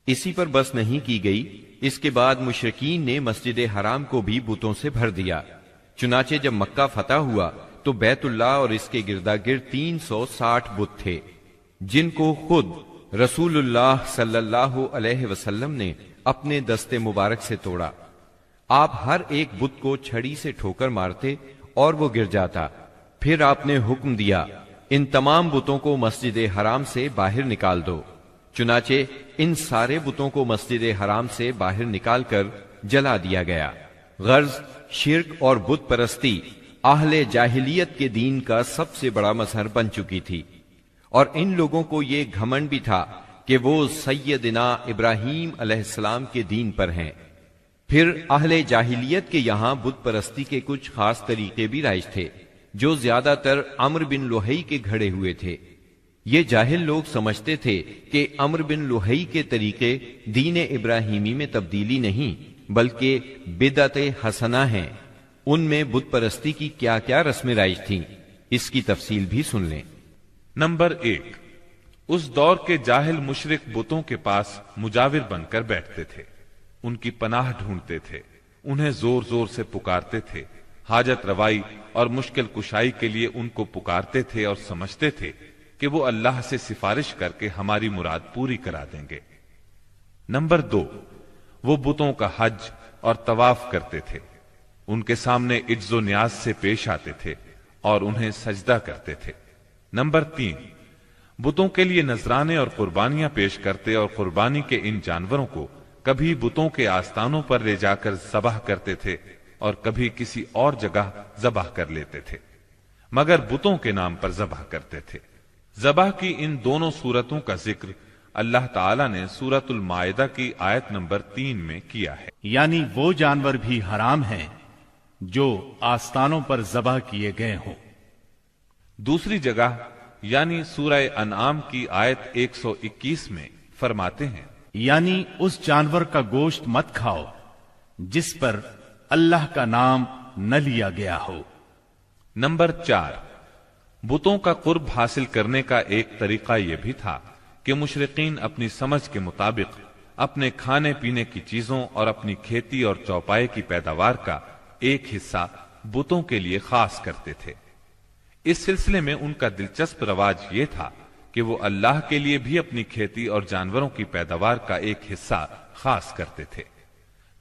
اسی پر بس نہیں کی گئی، اس کے بعد مشرکین نے مسجد حرام کو بھی بتوں سے بھر دیا۔ چنانچہ جب مکہ فتح ہوا تو بیت اللہ اور اس کے گردا گرد 360 بت تھے، جن کو خود رسول اللہ صلی اللہ علیہ وسلم نے اپنے دست مبارک سے توڑا۔ آپ ہر ایک بت کو چھڑی سے ٹھوکر مارتے اور وہ گر جاتا۔ پھر آپ نے حکم دیا ان تمام بتوں کو مسجد حرام سے باہر نکال دو۔ چنانچہ ان سارے بتوں کو مسجد حرام سے باہر نکال کر جلا دیا گیا۔ غرض شرک اور بت پرستی اہل جاہلیت کے دین کا سب سے بڑا مظہر بن چکی تھی، اور ان لوگوں کو یہ گھمنڈ بھی تھا کہ وہ سیدنا ابراہیم علیہ السلام کے دین پر ہیں۔ پھر اہل جاہلیت کے یہاں بت پرستی کے کچھ خاص طریقے بھی رائج تھے جو زیادہ تر عمرو بن لوہی کے گھڑے ہوئے تھے۔ یہ جاہل لوگ سمجھتے تھے کہ عمرو بن لوہی کے طریقے دین ابراہیمی میں تبدیلی نہیں بلکہ بدعت حسنہ ہیں۔ ان میں بت پرستی کی کیا کیا رسمیں رائج تھیں، اس کی تفصیل بھی سن لیں۔ نمبر 1، اس دور کے جاہل مشرک بتوں کے پاس مجاور بن کر بیٹھتے تھے، ان کی پناہ ڈھونڈتے تھے، انہیں زور زور سے پکارتے تھے، حاجت روائی اور مشکل کشائی کے لیے ان کو پکارتے تھے اور سمجھتے تھے کہ وہ اللہ سے سفارش کر کے ہماری مراد پوری کرا دیں گے۔ نمبر 2، وہ بتوں کا حج اور طواف کرتے تھے، ان کے سامنے عجز و نیاز سے پیش آتے تھے اور انہیں سجدہ کرتے تھے۔ نمبر 3، بتوں کے لیے نذرانے اور قربانیاں پیش کرتے اور قربانی کے ان جانوروں کو کبھی بتوں کے آستانوں پر لے جا کر ذبح کرتے تھے اور کبھی کسی اور جگہ ذبح کر لیتے تھے، مگر بتوں کے نام پر ذبح کرتے تھے۔ ذبح کی ان دونوں صورتوں کا ذکر اللہ تعالیٰ نے سورۃ المائدہ کی آیت نمبر 3 میں کیا ہے، یعنی وہ جانور بھی حرام ہیں جو آستانوں پر ذبح کیے گئے ہوں۔ دوسری جگہ یعنی سورہ انعام کی آیت 121 میں فرماتے ہیں، یعنی اس جانور کا گوشت مت کھاؤ جس پر اللہ کا نام نہ لیا گیا ہو۔ نمبر 4، بتوں کا قرب حاصل کرنے کا ایک طریقہ یہ بھی تھا کہ مشرقین اپنی سمجھ کے مطابق اپنے کھانے پینے کی چیزوں اور اپنی کھیتی اور چوپائے کی پیداوار کا ایک حصہ بتوں کے لیے خاص کرتے تھے۔ اس سلسلے میں ان کا دلچسپ رواج یہ تھا کہ وہ اللہ کے لیے بھی اپنی کھیتی اور جانوروں کی پیداوار کا ایک حصہ خاص کرتے تھے۔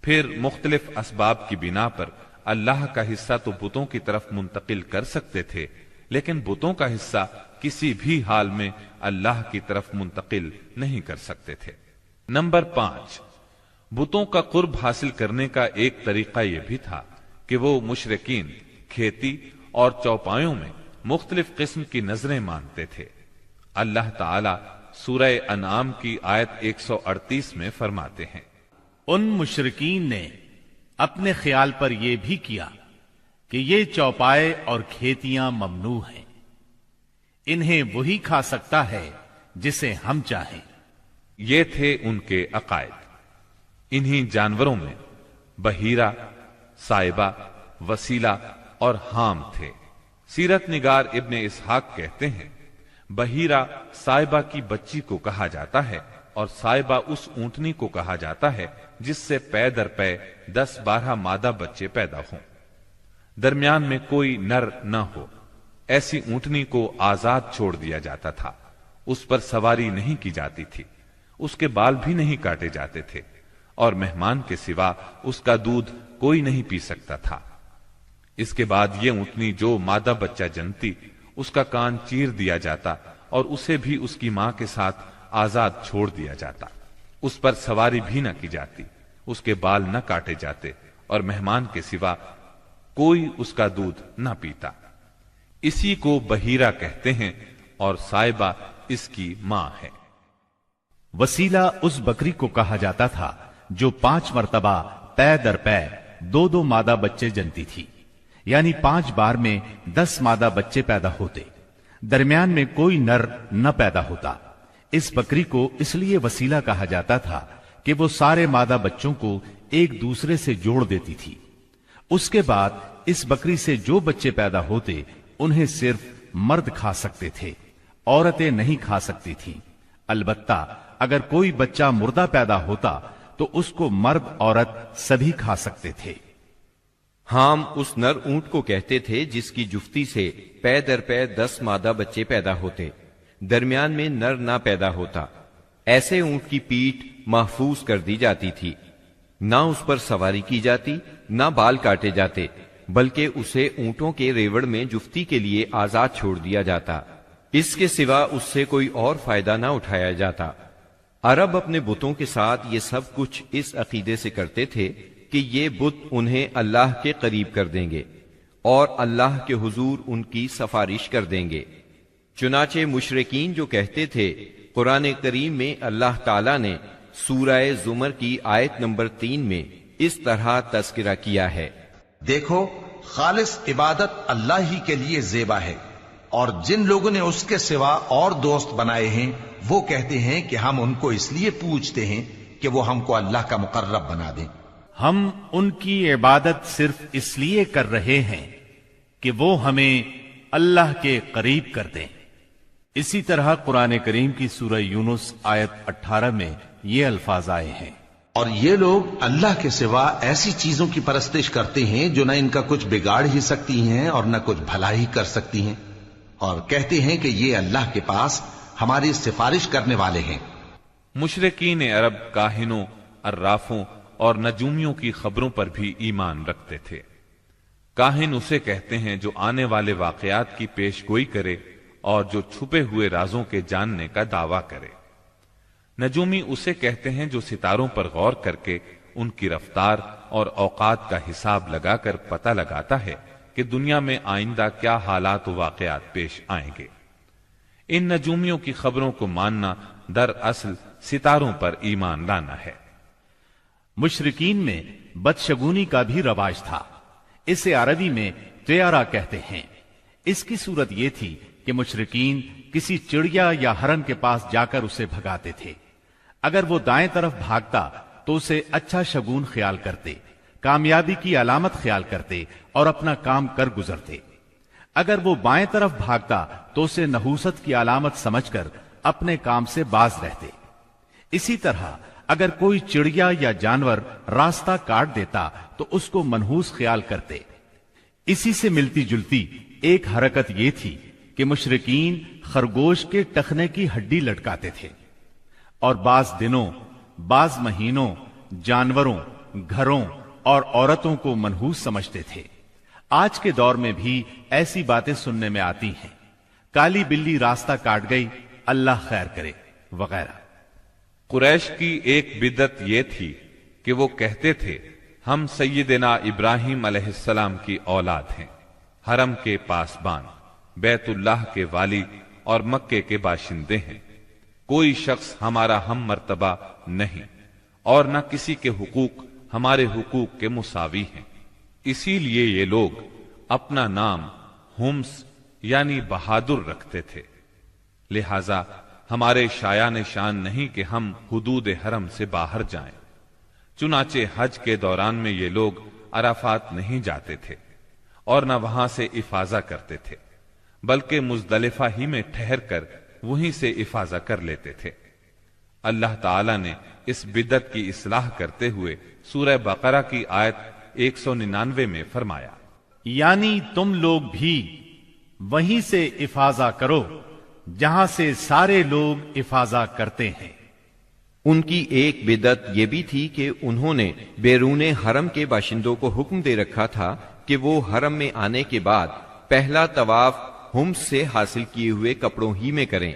پھر مختلف اسباب کی بنا پر اللہ کا حصہ تو بتوں کی طرف منتقل کر سکتے تھے، لیکن بتوں کا حصہ کسی بھی حال میں اللہ کی طرف منتقل نہیں کر سکتے تھے۔ نمبر 5، بتوں کا قرب حاصل کرنے کا ایک طریقہ یہ بھی تھا کہ وہ مشرکین کھیتی اور چوپایوں میں مختلف قسم کی نظریں مانتے تھے۔ اللہ تعالی سورہ انعام کی آیت 138 میں فرماتے ہیں، ان مشرکین نے اپنے خیال پر یہ بھی کیا کہ یہ چوپائے اور کھیتیاں ممنوع ہیں، انہیں وہی کھا سکتا ہے جسے ہم چاہیں۔ یہ تھے ان کے عقائد۔ انہی جانوروں میں بحیرہ، صائبہ، وسیلہ اور حام تھے۔ سیرت نگار ابن اسحاق کہتے ہیں، بحیرہ صائبہ کی بچی کو کہا جاتا ہے اور صائبہ اس اونٹنی کو کہا جاتا ہے جس سے پے در پے 10-12 مادہ بچے پیدا ہوں، درمیان میں کوئی نر نہ ہو۔ ایسی اونٹنی کو آزاد چھوڑ دیا جاتا تھا، اس پر سواری نہیں کی جاتی تھی، اس کے بال بھی نہیں کاٹے جاتے تھے، اور مہمان کے سوا اس کا دودھ کوئی نہیں پی سکتا تھا۔ اس کے بعد یہ اونٹنی جو مادہ بچہ جنتی، اس کا کان چیر دیا جاتا اور اسے بھی اس کی ماں کے ساتھ آزاد چھوڑ دیا جاتا، اس پر سواری بھی نہ کی جاتی، اس کے بال نہ کاٹے جاتے، اور مہمان کے سوا کوئی اس کا دودھ نہ پیتا۔ اسی کو بحیرہ کہتے ہیں اور صائبہ اس کی ماں ہے۔ وسیلہ اس بکری کو کہا جاتا تھا جو 5 مرتبہ پے در پے 2 مادہ بچے جنتی تھی، یعنی 5 بار میں 10 مادہ بچے پیدا ہوتے، درمیان میں کوئی نر نہ پیدا ہوتا۔ اس بکری کو اس لیے وسیلہ کہا جاتا تھا کہ وہ سارے مادہ بچوں کو ایک دوسرے سے جوڑ دیتی تھی۔ اس کے بعد اس بکری سے جو بچے پیدا ہوتے انہیں صرف مرد کھا سکتے تھے، عورتیں نہیں کھا سکتی تھیں۔ البتہ اگر کوئی بچہ مردہ پیدا ہوتا تو اس کو مرد عورت سبھی کھا سکتے تھے۔ حام اس نر اونٹ کو کہتے تھے جس کی جفتی سے پے در پے 10 مادہ بچے پیدا ہوتے، درمیان میں نر نہ پیدا ہوتا۔ ایسے اونٹ کی پیٹھ محفوظ کر دی جاتی تھی، نہ اس پر سواری کی جاتی، نہ بال کاٹے جاتے، بلکہ اسے اونٹوں کے ریوڑ میں جفتی کے لیے آزاد چھوڑ دیا جاتا، اس کے سوا اس سے کوئی اور فائدہ نہ اٹھایا جاتا۔ عرب اپنے بتوں کے ساتھ یہ سب کچھ اس عقیدے سے کرتے تھے کہ یہ بت انہیں اللہ کے قریب کر دیں گے اور اللہ کے حضور ان کی سفارش کر دیں گے۔ چنانچہ مشرکین جو کہتے تھے، قرآن کریم میں اللہ تعالیٰ نے سورہ زمر کی آیت نمبر 3 میں اس طرح تذکرہ کیا ہے، دیکھو خالص عبادت اللہ ہی کے لیے زیبا ہے، اور جن لوگوں نے اس کے سوا اور دوست بنائے ہیں وہ کہتے ہیں کہ ہم ان کو اس لیے پوجتے ہیں کہ وہ ہم کو اللہ کا مقرب بنا دیں۔ ہم ان کی عبادت صرف اس لیے کر رہے ہیں کہ وہ ہمیں اللہ کے قریب کر دیں۔ اسی طرح قرآن کریم کی سورہ یونس آیت 18 میں یہ الفاظ آئے ہیں، اور یہ لوگ اللہ کے سوا ایسی چیزوں کی پرستش کرتے ہیں جو نہ ان کا کچھ بگاڑ ہی سکتی ہیں اور نہ کچھ بھلا ہی کر سکتی ہیں، اور کہتے ہیں کہ یہ اللہ کے پاس ہماری سفارش کرنے والے ہیں۔ مشرکین عرب کاہنوں، عرافوں اور نجومیوں کی خبروں پر بھی ایمان رکھتے تھے۔ کاہن اسے کہتے ہیں جو آنے والے واقعات کی پیش گوئی کرے اور جو چھپے ہوئے رازوں کے جاننے کا دعویٰ کرے۔ نجومی اسے کہتے ہیں جو ستاروں پر غور کر کے ان کی رفتار اور اوقات کا حساب لگا کر پتہ لگاتا ہے کہ دنیا میں آئندہ کیا حالات و واقعات پیش آئیں گے۔ ان نجومیوں کی خبروں کو ماننا دراصل ستاروں پر ایمان لانا ہے۔ مشرکین میں بدشگونی کا بھی رواج تھا، اسے عربی میں طیارہ کہتے ہیں۔ اس کی صورت یہ تھی کہ مشرکین کسی چڑیا یا ہرن کے پاس جا کر اسے بھگاتے تھے۔ اگر وہ دائیں طرف بھاگتا تو اسے اچھا شگون خیال کرتے، کامیابی کی علامت خیال کرتے اور اپنا کام کر گزرتے۔ اگر وہ بائیں طرف بھاگتا تو اسے نحوست کی علامت سمجھ کر اپنے کام سے باز رہتے۔ اسی طرح اگر کوئی چڑیا یا جانور راستہ کاٹ دیتا تو اس کو منحوس خیال کرتے۔ اسی سے ملتی جلتی ایک حرکت یہ تھی کہ مشرکین خرگوش کے ٹخنے کی ہڈی لٹکاتے تھے، اور بعض دنوں، بعض مہینوں، جانوروں، گھروں اور عورتوں کو منحوس سمجھتے تھے۔ آج کے دور میں بھی ایسی باتیں سننے میں آتی ہیں، کالی بلی راستہ کاٹ گئی، اللہ خیر کرے، وغیرہ۔ قریش کی ایک بدعت یہ تھی کہ وہ کہتے تھے ہم سیدنا ابراہیم علیہ السلام کی اولاد ہیں، حرم کے پاسبان، بیت اللہ کے والی اور مکے کے باشندے ہیں، کوئی شخص ہمارا ہم مرتبہ نہیں اور نہ کسی کے حقوق ہمارے حقوق کے مساوی ہیں۔ اسی لیے یہ لوگ اپنا نام ہمس یعنی بہادر رکھتے تھے، لہذا ہمارے شایان شان نہیں کہ ہم حدود حرم سے باہر جائیں۔ چنانچہ حج کے دوران میں یہ لوگ عرفات نہیں جاتے تھے اور نہ وہاں سے افاضہ کرتے تھے، بلکہ مزدلفہ ہی میں ٹھہر کر وہیں سے افاضہ کر لیتے تھے۔ اللہ تعالی نے اس بدعت کی اصلاح کرتے ہوئے سورہ بقرہ کی آیت 199 میں فرمایا، یعنی تم لوگ بھی وہیں سے افاضہ کرو جہاں سے سارے لوگ افاضہ کرتے ہیں۔ ان کی ایک بدعت یہ بھی تھی کہ انہوں نے بیرون حرم کے باشندوں کو حکم دے رکھا تھا کہ وہ حرم میں آنے کے بعد پہلا طواف ہمس سے حاصل کیے ہوئے کپڑوں ہی میں کریں۔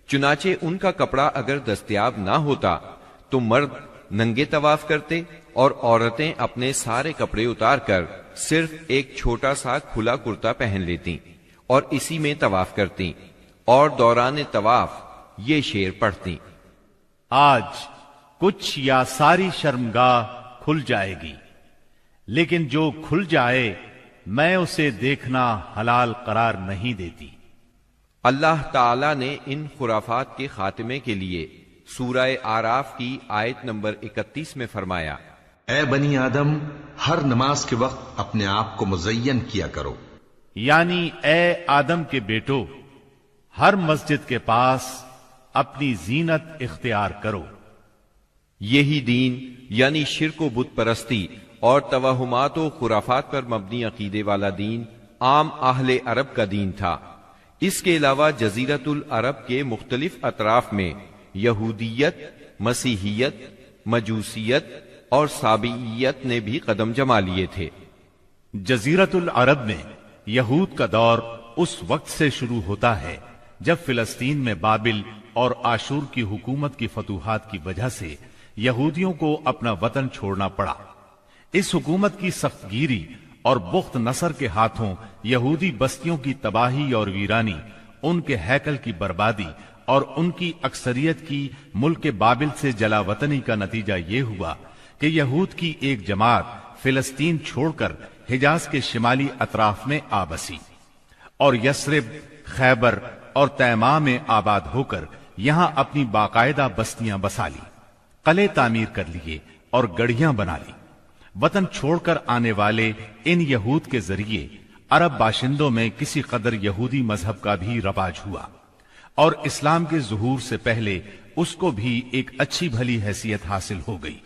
چنانچہ ان کا کپڑا اگر دستیاب نہ ہوتا تو مرد ننگے طواف کرتے اور عورتیں اپنے سارے کپڑے اتار کر صرف ایک چھوٹا سا کھلا کرتا پہن لیتیں اور اسی میں طواف کرتیں اور دوران طواف یہ شعر پڑھتیں، آج کچھ یا ساری شرمگاہ کھل جائے گی، لیکن جو کھل جائے میں اسے دیکھنا حلال قرار نہیں دیتی۔ اللہ تعالی نے ان خرافات کے خاتمے کے لیے سورہ آراف کی آیت نمبر 31 میں فرمایا، اے بنی آدم، ہر نماز کے وقت اپنے آپ کو مزین کیا کرو، یعنی اے آدم کے بیٹو، ہر مسجد کے پاس اپنی زینت اختیار کرو۔ یہی دین یعنی شرک و بت پرستی اور توہمات و خرافات پر مبنی عقیدے والا دین عام اہل عرب کا دین تھا۔ اس کے علاوہ جزیرۃ العرب کے مختلف اطراف میں یہودیت، مسیحیت، مجوسیت اور سابعیت نے بھی قدم جما لیے تھے۔ جزیرۃ العرب میں یہود کا دور اس وقت سے شروع ہوتا ہے جب فلسطین میں بابل اور آشور کی حکومت کی فتوحات کی وجہ سے یہودیوں کو اپنا وطن چھوڑنا پڑا۔ اس حکومت کی سخت گیری اور بخت نصر کے ہاتھوں یہودی بستیوں کی تباہی اور ویرانی، ان کے ہیکل کی بربادی اور ان کی اکثریت کی ملک بابل سے جلا وطنی کا نتیجہ یہ ہوا کہ یہود کی ایک جماعت فلسطین چھوڑ کر حجاز کے شمالی اطراف میں آ بسی اور یثرب، خیبر اور تیماء میں آباد ہو کر یہاں اپنی باقاعدہ بستیاں بسا لی، قلعے تعمیر کر لیے اور گڑھیاں بنا لی۔ وطن چھوڑ کر آنے والے ان یہود کے ذریعے عرب باشندوں میں کسی قدر یہودی مذہب کا بھی رواج ہوا اور اسلام کے ظہور سے پہلے اس کو بھی ایک اچھی بھلی حیثیت حاصل ہو گئی۔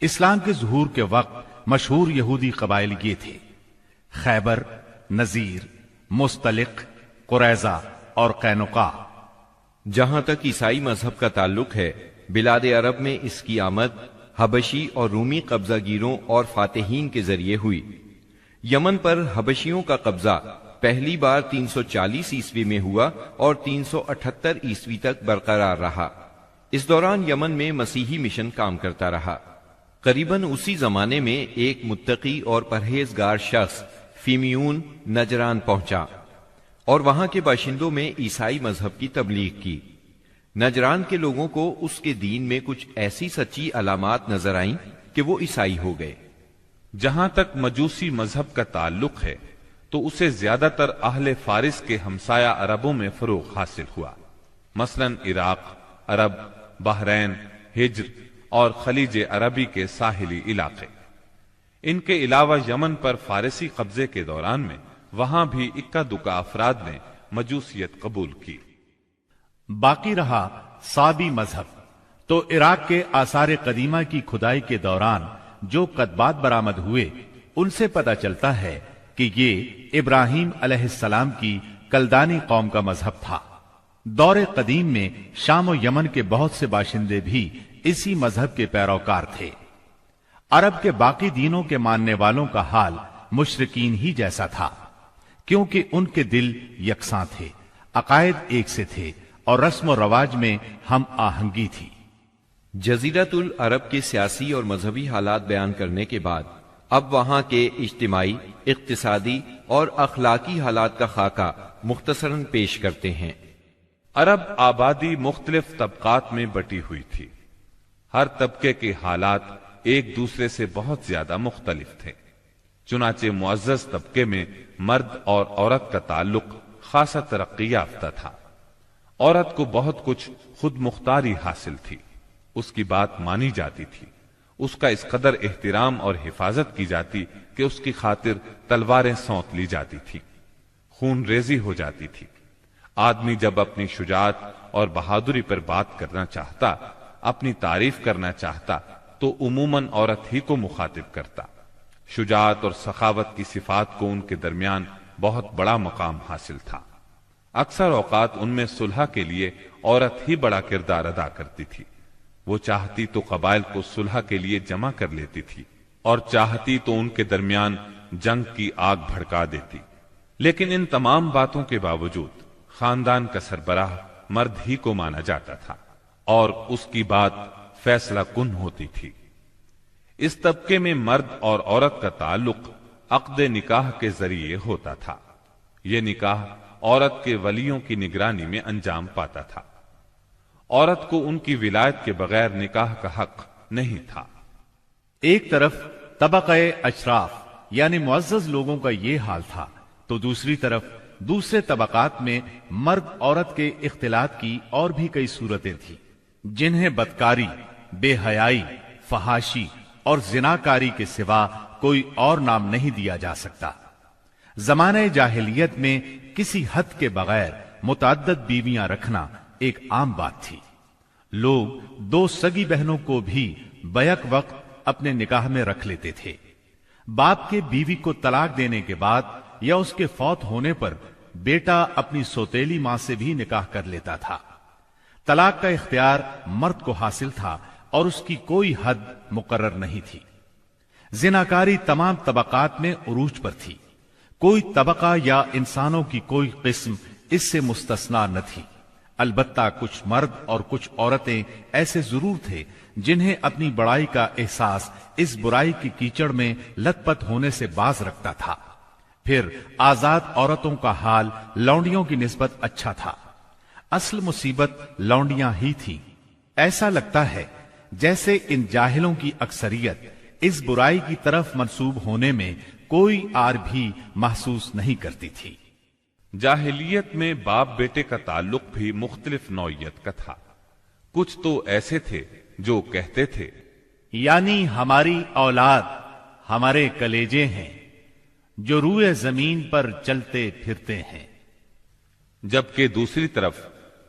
اسلام کے ظہور کے وقت مشہور یہودی قبائل یہ تھے: خیبر، نذیر، مستلق، قریظہ اور قینقاع۔ جہاں تک عیسائی مذہب کا تعلق ہے، بلاد عرب میں اس کی آمد حبشی اور رومی قبضہ گیروں اور فاتحین کے ذریعے ہوئی۔ یمن پر حبشیوں کا قبضہ پہلی بار 340 عیسوی میں ہوا اور 378 عیسوی تک برقرار رہا۔ اس دوران یمن میں مسیحی مشن کام کرتا رہا۔ قریباً اسی زمانے میں ایک متقی اور پرہیزگار شخص فیمیون نجران پہنچا اور وہاں کے باشندوں میں عیسائی مذہب کی تبلیغ کی۔ نجران کے لوگوں کو اس کے دین میں کچھ ایسی سچی علامات نظر آئیں کہ وہ عیسائی ہو گئے۔ جہاں تک مجوسی مذہب کا تعلق ہے تو اسے زیادہ تر اہل فارس کے ہمسایہ عربوں میں فروغ حاصل ہوا، مثلا عراق، عرب، بحرین، ہجر اور خلیج عربی کے ساحلی علاقے۔ ان کے علاوہ یمن پر فارسی قبضے کے دوران میں وہاں بھی اکا دکا افراد نے مجوسیت قبول کی۔ باقی رہا صابی مذہب، تو عراق کے آثار قدیمہ کی کھدائی کے دوران جو کتبات برآمد ہوئے ان سے پتہ چلتا ہے کہ یہ ابراہیم علیہ السلام کی کلدانی قوم کا مذہب تھا۔ دور قدیم میں شام و یمن کے بہت سے باشندے بھی اسی مذہب کے پیروکار تھے۔ عرب کے باقی دینوں کے ماننے والوں کا حال مشرکین ہی جیسا تھا، کیونکہ ان کے دل یکساں تھے، عقائد ایک سے تھے اور رسم و رواج میں ہم آہنگی تھی۔ جزیرۃ العرب کے سیاسی اور مذہبی حالات بیان کرنے کے بعد اب وہاں کے اجتماعی، اقتصادی اور اخلاقی حالات کا خاکہ مختصراً پیش کرتے ہیں۔ عرب آبادی مختلف طبقات میں بٹی ہوئی تھی۔ ہر طبقے کے حالات ایک دوسرے سے بہت زیادہ مختلف تھے۔ چنانچہ معزز طبقے میں مرد اور عورت کا تعلق خاصا ترقی یافتہ تھا۔ عورت کو بہت کچھ خود مختاری حاصل تھی، اس کی بات مانی جاتی تھی، اس کا اس قدر احترام اور حفاظت کی جاتی کہ اس کی خاطر تلواریں سونت لی جاتی تھی، خون ریزی ہو جاتی تھی۔ آدمی جب اپنی شجاعت اور بہادری پر بات کرنا چاہتا، اپنی تعریف کرنا چاہتا تو عموماً عورت ہی کو مخاطب کرتا۔ شجاعت اور سخاوت کی صفات کو ان کے درمیان بہت بڑا مقام حاصل تھا۔ اکثر اوقات ان میں صلح کے لیے عورت ہی بڑا کردار ادا کرتی تھی۔ وہ چاہتی تو قبائل کو صلح کے لیے جمع کر لیتی تھی اور چاہتی تو ان کے درمیان جنگ کی آگ بھڑکا دیتی۔ لیکن ان تمام باتوں کے باوجود خاندان کا سربراہ مرد ہی کو مانا جاتا تھا اور اس کی بات فیصلہ کن ہوتی تھی۔ اس طبقے میں مرد اور عورت کا تعلق عقد نکاح کے ذریعے ہوتا تھا۔ یہ نکاح عورت کے ولیوں کی نگرانی میں انجام پاتا تھا۔ عورت کو ان کی ولایت کے بغیر نکاح کا حق نہیں تھا۔ ایک طرف طبقہ اشراف یعنی معزز لوگوں کا یہ حال تھا، تو دوسری طرف دوسرے طبقات میں مرد عورت کے اختلاط کی اور بھی کئی صورتیں تھیں، جنہیں بدکاری، بے حیائی، فحاشی اور زناکاری کے سوا کوئی اور نام نہیں دیا جا سکتا۔ زمانہ جاہلیت میں کسی حد کے بغیر متعدد بیویاں رکھنا ایک عام بات تھی۔ لوگ دو سگی بہنوں کو بھی بیک وقت اپنے نکاح میں رکھ لیتے تھے۔ باپ کے بیوی کو طلاق دینے کے بعد یا اس کے فوت ہونے پر بیٹا اپنی سوتیلی ماں سے بھی نکاح کر لیتا تھا۔ طلاق کا اختیار مرد کو حاصل تھا اور اس کی کوئی حد مقرر نہیں تھی۔ زناکاری تمام طبقات میں عروج پر تھی، کوئی طبقہ یا انسانوں کی کوئی قسم اس سے مستثنا نہ تھی۔ البتہ کچھ مرد اور کچھ عورتیں ایسے ضرور تھے جنہیں اپنی بڑائی کا احساس اس برائی کی کیچڑ میں لت پت ہونے سے باز رکھتا تھا۔ پھر آزاد عورتوں کا حال لونڈیوں کی نسبت اچھا تھا۔ اصل مصیبت لونڈیاں ہی تھیں۔ ایسا لگتا ہے جیسے ان جاہلوں کی اکثریت اس برائی کی طرف منسوب ہونے میں کوئی آر بھی محسوس نہیں کرتی تھی۔ جاہلیت میں باپ بیٹے کا تعلق بھی مختلف نوعیت کا تھا۔ کچھ تو ایسے تھے جو کہتے تھے یعنی ہماری اولاد ہمارے کلیجے ہیں جو روئے زمین پر چلتے پھرتے ہیں، جبکہ دوسری طرف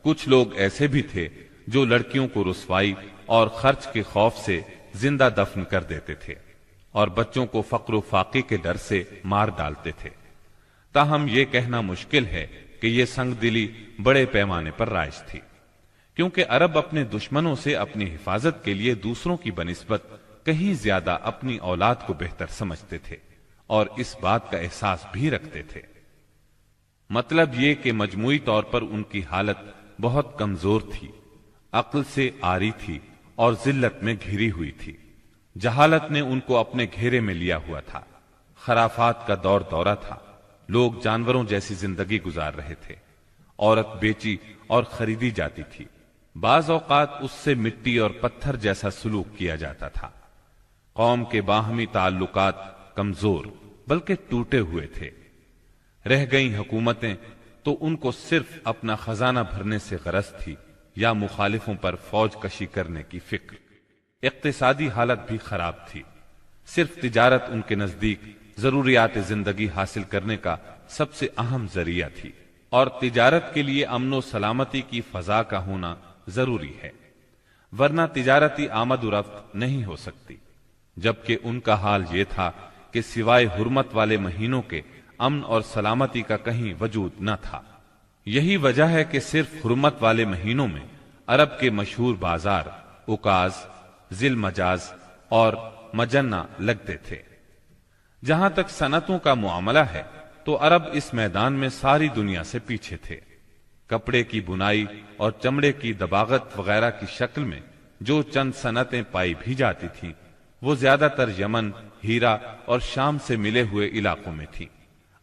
کچھ لوگ ایسے بھی تھے جو لڑکیوں کو رسوائی اور خرچ کے خوف سے زندہ دفن کر دیتے تھے اور بچوں کو فقر و فاقے کے ڈر سے مار ڈالتے تھے۔ تاہم یہ کہنا مشکل ہے کہ یہ سنگ دلی بڑے پیمانے پر رائج تھی، کیونکہ عرب اپنے دشمنوں سے اپنی حفاظت کے لیے دوسروں کی بنسبت کہیں زیادہ اپنی اولاد کو بہتر سمجھتے تھے اور اس بات کا احساس بھی رکھتے تھے۔ مطلب یہ کہ مجموعی طور پر ان کی حالت بہت کمزور تھی، عقل سے عاری تھی اور ذلت میں گھری ہوئی تھی۔ جہالت نے ان کو اپنے گھیرے میں لیا ہوا تھا۔ خرافات کا دور دورہ تھا۔ لوگ جانوروں جیسی زندگی گزار رہے تھے۔ عورت بیچی اور خریدی جاتی تھی۔ بعض اوقات اس سے مٹی اور پتھر جیسا سلوک کیا جاتا تھا۔ قوم کے باہمی تعلقات کمزور بلکہ ٹوٹے ہوئے تھے۔ رہ گئیں حکومتیں تو ان کو صرف اپنا خزانہ بھرنے سے غرض تھی یا مخالفوں پر فوج کشی کرنے کی فکر۔ اقتصادی حالت بھی خراب تھی۔ صرف تجارت ان کے نزدیک ضروریات زندگی حاصل کرنے کا سب سے اہم ذریعہ تھی، اور تجارت کے لیے امن و سلامتی کی فضا کا ہونا ضروری ہے، ورنہ تجارتی آمد و رفت نہیں ہو سکتی۔ جبکہ ان کا حال یہ تھا کہ سوائے حرمت والے مہینوں کے امن اور سلامتی کا کہیں وجود نہ تھا۔ یہی وجہ ہے کہ صرف حرمت والے مہینوں میں عرب کے مشہور بازار اوکاز، ذی المجاز اور مجنہ لگتے تھے۔ جہاں تک صنعتوں کا معاملہ ہے تو عرب اس میدان میں ساری دنیا سے پیچھے تھے۔ کپڑے کی بنائی اور چمڑے کی دباغت وغیرہ کی شکل میں جو چند صنعتیں پائی بھی جاتی تھیں وہ زیادہ تر یمن، ہیرا اور شام سے ملے ہوئے علاقوں میں تھی۔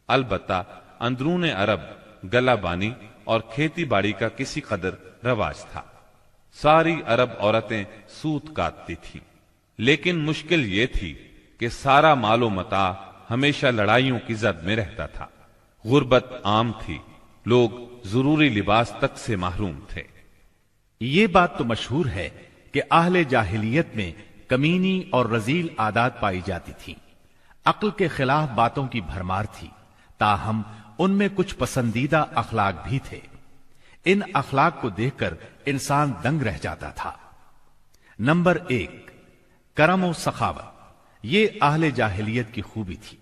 البتہ اندرون عرب گلہ بانی اور کھیتی باڑی کا کسی قدر رواج تھا۔ ساری عرب عورتیں سوت کاٹتی تھیں، لیکن مشکل یہ تھی کہ سارا مال و متاع ہمیشہ لڑائیوں کی زد میں رہتا تھا۔ غربت عام تھی، لوگ ضروری لباس تک سے محروم تھے۔ یہ بات تو مشہور ہے کہ اہل جاہلیت میں کمینی اور رذیل عادات پائی جاتی تھی۔ عقل کے خلاف باتوں کی بھرمار تھی، تاہم ان میں کچھ پسندیدہ اخلاق بھی تھے۔ ان اخلاق کو دیکھ کر انسان دنگ رہ جاتا تھا۔ نمبر 1، کرم و سخاوت۔ یہ اہل جاہلیت کی خوبی تھی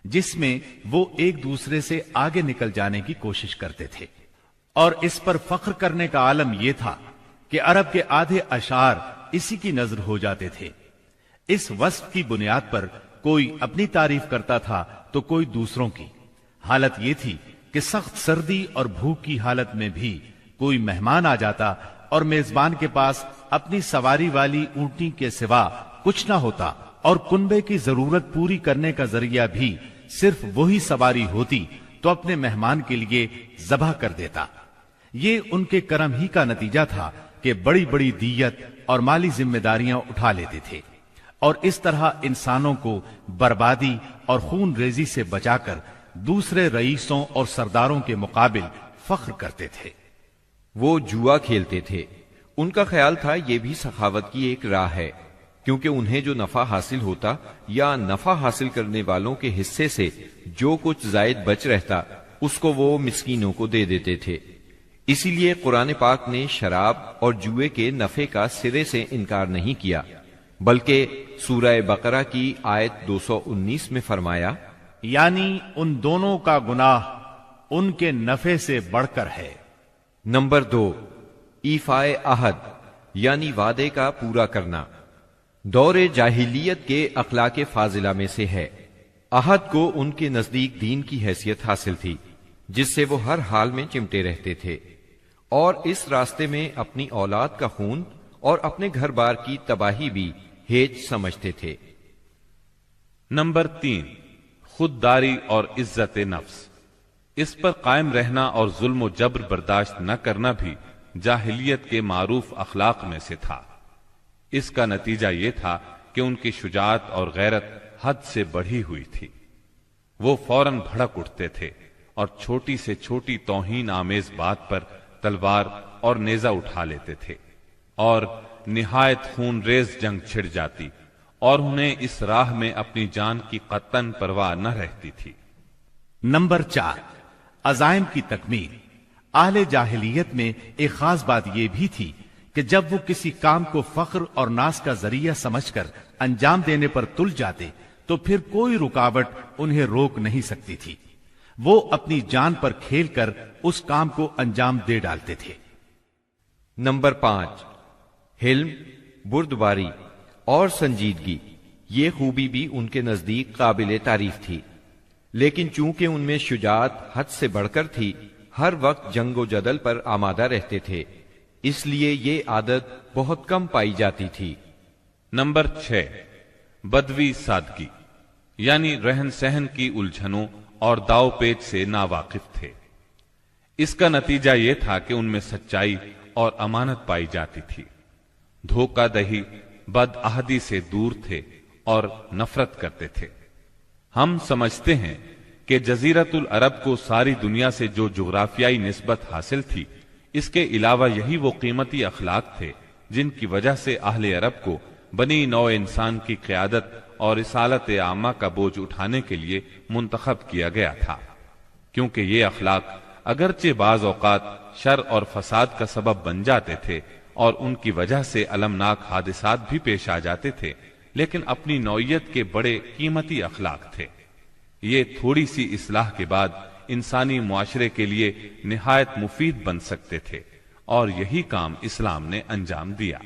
جس میں وہ ایک دوسرے سے آگے نکل جانے کی کوشش کرتے تھے، اور اس پر فخر کرنے کا عالم یہ تھا کہ عرب کے آدھے اشعار اسی کی نظر ہو جاتے تھے۔ اس وصف کی بنیاد پر کوئی اپنی تعریف کرتا تھا تو کوئی دوسروں کی۔ حالت یہ تھی کہ سخت سردی اور بھوک کی حالت میں بھی کوئی مہمان آ جاتا اور میزبان کے پاس اپنی سواری والی اونٹنی کے سوا کچھ نہ ہوتا، اور کنبے کی ضرورت پوری کرنے کا ذریعہ بھی صرف وہی سواری ہوتی تو اپنے مہمان کے لیے ذبح کر دیتا۔ یہ ان کے کرم ہی کا نتیجہ تھا کہ بڑی بڑی دیت اور مالی ذمہ داریاں اٹھا لیتے تھے، اور اس طرح انسانوں کو بربادی اور خون ریزی سے بچا کر دوسرے رئیسوں اور سرداروں کے مقابل فخر کرتے تھے۔ وہ جوا کھیلتے تھے۔ ان کا خیال تھا یہ بھی سخاوت کی ایک راہ ہے، کیونکہ انہیں جو نفع حاصل ہوتا یا نفع حاصل کرنے والوں کے حصے سے جو کچھ زائد بچ رہتا اس کو وہ مسکینوں کو دے دیتے تھے۔ اسی لیے قرآن پاک نے شراب اور جوئے کے نفع کا سرے سے انکار نہیں کیا، بلکہ سورہ بقرہ کی آیت 219 میں فرمایا، یعنی ان دونوں کا گناہ ان کے نفع سے بڑھ کر ہے۔ نمبر 2، ایفائے عہد یعنی وعدے کا پورا کرنا۔ دور جاہلیت کے اخلاق فاضلہ میں سے ہے۔ عہد کو ان کے نزدیک دین کی حیثیت حاصل تھی، جس سے وہ ہر حال میں چمٹے رہتے تھے۔ اور اس راستے میں اپنی اولاد کا خون اور اپنے گھر بار کی تباہی بھی ہیج سمجھتے تھے۔ نمبر 3، خودداری اور عزت نفس۔ اس پر قائم رہنا اور ظلم و جبر برداشت نہ کرنا بھی جاہلیت کے معروف اخلاق میں سے تھا۔ اس کا نتیجہ یہ تھا کہ ان کی شجاعت اور غیرت حد سے بڑھی ہوئی تھی۔ وہ فوراً بھڑک اٹھتے تھے اور چھوٹی سے چھوٹی توہین آمیز بات پر تلوار اور نیزہ اٹھا لیتے تھے، اور نہایت خون ریز جنگ چھڑ جاتی اور انہیں اس راہ میں اپنی جان کی قطعاً پرواہ نہ رہتی تھی۔ نمبر 4، عزائم کی تکمیل۔ اہل جاہلیت میں ایک خاص بات یہ بھی تھی کہ جب وہ کسی کام کو فخر اور ناز کا ذریعہ سمجھ کر انجام دینے پر تل جاتے تو پھر کوئی رکاوٹ انہیں روک نہیں سکتی تھی۔ وہ اپنی جان پر کھیل کر اس کام کو انجام دے ڈالتے تھے۔ نمبر 5، حلم، بردباری اور سنجیدگی۔ یہ خوبی بھی ان کے نزدیک قابل تعریف تھی، لیکن چونکہ ان میں شجاعت حد سے بڑھ کر تھی، ہر وقت جنگ و جدل پر آمادہ رہتے تھے، اس لیے یہ عادت بہت کم پائی جاتی تھی۔ نمبر 6، بدوی سادگی، یعنی رہن سہن کی الجھنوں اور داؤ پیچ سے ناواقف تھے۔ اس کا نتیجہ یہ تھا کہ ان میں سچائی اور امانت پائی جاتی تھی۔ دھوکہ دہی، بد عہدی سے دور تھے اور نفرت کرتے تھے۔ ہم سمجھتے ہیں کہ جزیرت العرب کو ساری دنیا سے جو جغرافیائی نسبت حاصل تھی، اس کے علاوہ یہی وہ قیمتی اخلاق تھے جن کی وجہ سے اہل عرب کو بنی نوع انسان کی قیادت اور رسالت عامہ کا بوجھ اٹھانے کے لیے منتخب کیا گیا تھا، کیونکہ یہ اخلاق اگرچہ بعض اوقات شر اور فساد کا سبب بن جاتے تھے اور ان کی وجہ سے المناک حادثات بھی پیش آ جاتے تھے، لیکن اپنی نوعیت کے بڑے قیمتی اخلاق تھے۔ یہ تھوڑی سی اصلاح کے بعد انسانی معاشرے کے لیے نہایت مفید بن سکتے تھے، اور یہی کام اسلام نے انجام دیا۔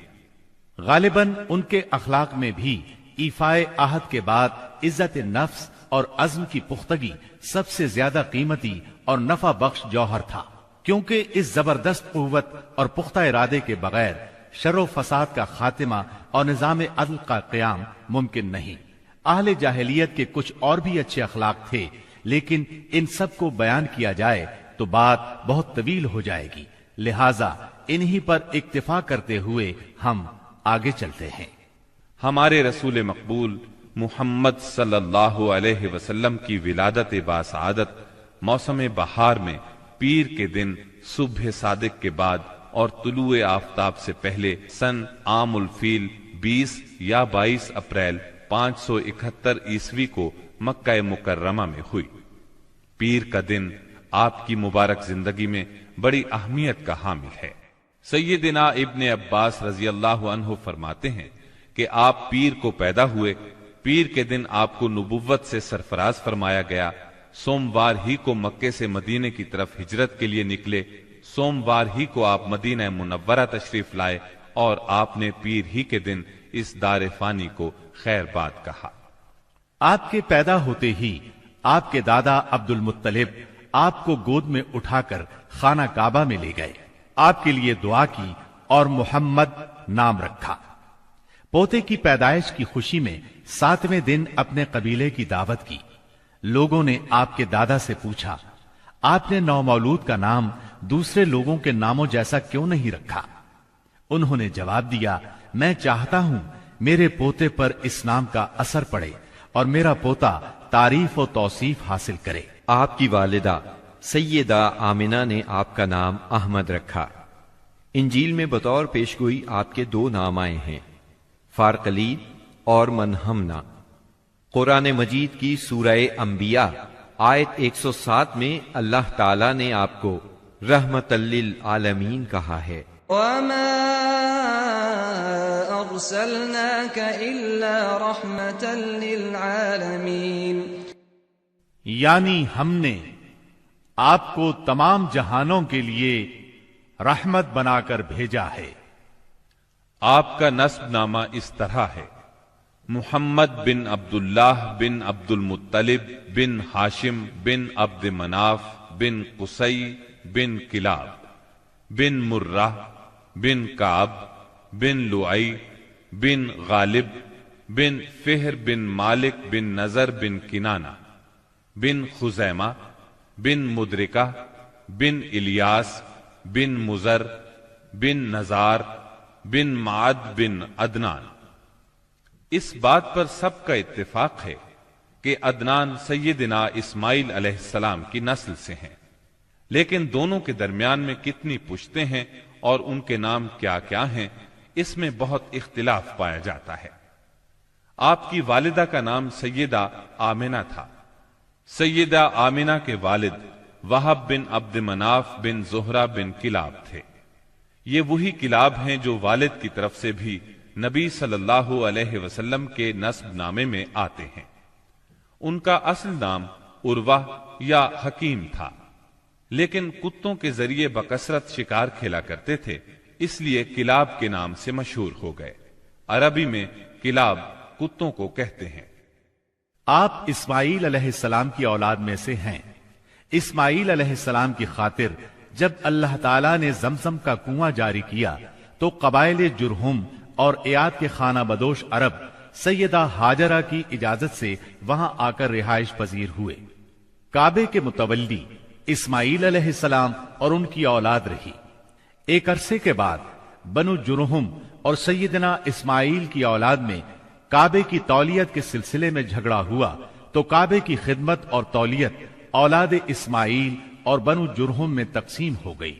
غالباً ان کے اخلاق میں بھی ایفائے عہد کے بعد عزت نفس اور عزم کی پختگی سب سے زیادہ قیمتی اور نفع بخش جوہر تھا، کیونکہ اس زبردست قوت اور پختہ ارادے کے بغیر شر و فساد کا خاتمہ اور نظام عدل کا قیام ممکن نہیں۔ اہل جاہلیت کے کچھ اور بھی اچھے اخلاق تھے، لیکن ان سب کو بیان کیا جائے تو بات بہت طویل ہو جائے گی، لہذا انہی پر اکتفا کرتے ہوئے ہم آگے چلتے ہیں۔ ہمارے رسول مقبول محمد صلی اللہ علیہ وسلم کی ولادت باسعادت موسم بہار میں پیر کے دن صبح صادق کے بعد اور طلوع آفتاب سے پہلے سن عام الفیل 20 یا 22 اپریل 571 عیسوی کو مکہ مکرمہ میں ہوئی۔ پیر کا دن آپ کی مبارک زندگی میں بڑی اہمیت کا حامل ہے۔ سیدنا ابن عباس رضی اللہ عنہ فرماتے ہیں کہ آپ پیر کو پیدا ہوئے، پیر کے دن آپ کو نبوت سے سرفراز فرمایا گیا، سوموار ہی کو مکے سے مدینے کی طرف ہجرت کے لیے نکلے، سوموار ہی کو آپ مدینہ منورہ تشریف لائے، اور آپ نے پیر ہی کے دن اس دار فانی کو خیر باد کہا۔ آپ کے پیدا ہوتے ہی آپ کے دادا عبد المطلب آپ کو گود میں اٹھا کر خانہ کعبہ میں لے گئے، آپ کے لیے دعا کی اور محمد نام رکھا۔ پوتے کی پیدائش کی خوشی میں 7ویں دن اپنے قبیلے کی دعوت کی۔ لوگوں نے آپ کے دادا سے پوچھا، آپ نے نومولود کا نام دوسرے لوگوں کے ناموں جیسا کیوں نہیں رکھا؟ انہوں نے جواب دیا، میں چاہتا ہوں میرے پوتے پر اس نام کا اثر پڑے اور میرا پوتا تعریف و توصیف حاصل کرے۔ آپ کی والدہ سیدہ آمنہ نے آپ کا نام احمد رکھا۔ انجیل میں بطور پیشگوئی آپ کے 2 نام آئے ہیں، فارقلید اور منہمنا۔ قرآن مجید کی سورہ انبیاء آیت 107 میں اللہ تعالی نے آپ کو رحمت للعالمین کہا ہے۔ وَمَا أَرْسَلْنَاكَ إِلَّا رَحْمَةً لِلْعَالَمِينَ، یعنی ہم نے آپ کو تمام جہانوں کے لیے رحمت بنا کر بھیجا ہے۔ آپ کا نسب نامہ اس طرح ہے: محمد بن عبداللہ بن عبد المطلب بن ہاشم بن عبد مناف بن قصی بن کلاب بن مرہ بن کعب بن لؤی بن غالب بن فہر بن مالک بن نضر بن کنانہ بن خزیمہ بن مدرکہ بن الیاس بن مزر بن نزار بن معد بن عدنان۔ اس بات پر سب کا اتفاق ہے کہ عدنان سیدنا اسماعیل علیہ السلام کی نسل سے ہیں، لیکن دونوں کے درمیان میں کتنی پشتیں ہیں اور ان کے نام کیا کیا ہیں، اس میں بہت اختلاف پایا جاتا ہے۔ آپ کی والدہ کا نام سیدہ آمنہ تھا۔ سیدہ آمنہ کے والد وہب بن عبد مناف بن زہرہ بن کلاب تھے۔ یہ وہی کلاب ہیں جو والد کی طرف سے بھی نبی صلی اللہ علیہ وسلم کے نسب نامے میں آتے ہیں۔ ان کا اصل نام عروہ یا حکیم تھا، لیکن کتوں کے ذریعے بکثرت شکار کھیلا کرتے تھے، اس لیے کلاب کے نام سے مشہور ہو گئے۔ عربی میں کلاب کتوں کو کہتے ہیں۔ آپ اسماعیل علیہ السلام کی اولاد میں سے ہیں۔ اسماعیل علیہ السلام کی خاطر جب اللہ تعالیٰ نے زمزم کا کنواں جاری کیا تو قبائل جرہم اور ایاد کے خانہ بدوش عرب سیدہ ہاجرہ کی اجازت سے وہاں آ کر رہائش پذیر ہوئے۔ کعبے کے متولی اسماعیل علیہ السلام اور ان کی اولاد رہی۔ ایک عرصے کے بعد بنو جرہم اور سیدنا اسماعیل کی اولاد میں کعبے کی تولیت کے سلسلے میں جھگڑا ہوا تو کعبے کی خدمت اور تولیت اولاد اسماعیل اور بنو جرہم میں تقسیم ہو گئی،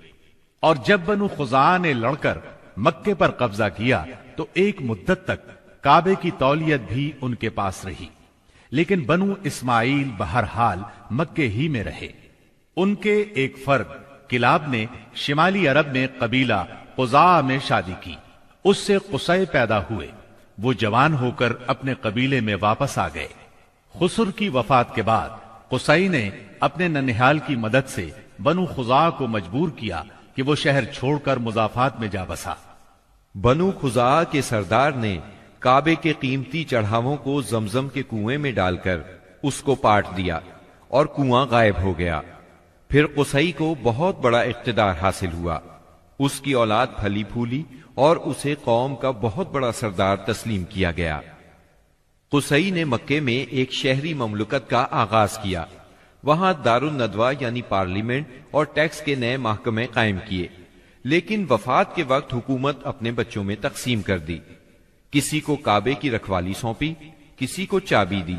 اور جب بنو خزاعہ نے لڑ کر مکے پر قبضہ کیا تو ایک مدت تک کعبے کی تولیت بھی ان کے پاس رہی، لیکن بنو اسماعیل بہرحال مکے ہی میں رہے۔ ان کے ایک فرد کلاب نے شمالی عرب میں قبیلہ قزاعہ میں شادی کی، اس سے قصی پیدا ہوئے۔ وہ جوان ہو کر اپنے قبیلے میں واپس آ گئے۔ خسر کی وفات کے بعد قصی نے اپنے ننہال کی مدد سے بنو خزاعہ کو مجبور کیا کہ وہ شہر چھوڑ کر مضافات میں جا بسا۔ بنو خزاعہ کے سردار نے کعبے کے قیمتی چڑھاووں کو زمزم کے کنویں میں ڈال کر اس کو پاٹ دیا اور کنواں غائب ہو گیا۔ پھر قصی کو بہت بڑا اقتدار حاصل ہوا، اس کی اولاد پھلی پھولی اور اسے قوم کا بہت بڑا سردار تسلیم کیا گیا۔ قصی نے مکے میں ایک شہری مملکت کا آغاز کیا، وہاں دار الندوہ یعنی پارلیمنٹ اور ٹیکس کے نئے محکمے قائم کیے، لیکن وفات کے وقت حکومت اپنے بچوں میں تقسیم کر دی۔ کسی کو کعبے کی رکھوالی سونپی، کسی کو چابی دی،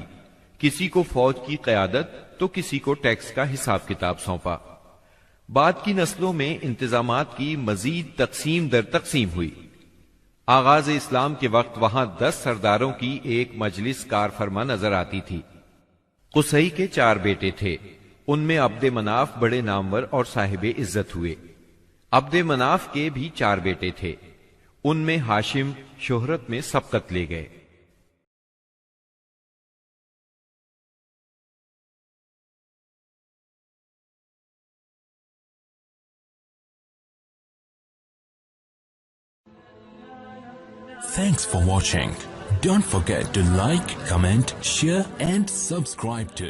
کسی کو فوج کی قیادت تو کسی کو ٹیکس کا حساب کتاب سونپا۔ بعد کی نسلوں میں انتظامات کی مزید تقسیم در تقسیم ہوئی۔ آغاز اسلام کے وقت وہاں 10 سرداروں کی ایک مجلس کار فرما نظر آتی تھی۔ قصی کے 4 بیٹے تھے، ان میں عبد مناف بڑے نامور اور صاحب عزت ہوئے۔ عبد مناف کے بھی 4 بیٹے تھے، ان میں ہاشم شہرت میں سبقت لے گئے۔ Thanks for watching. Don't forget to like, comment, share and subscribe to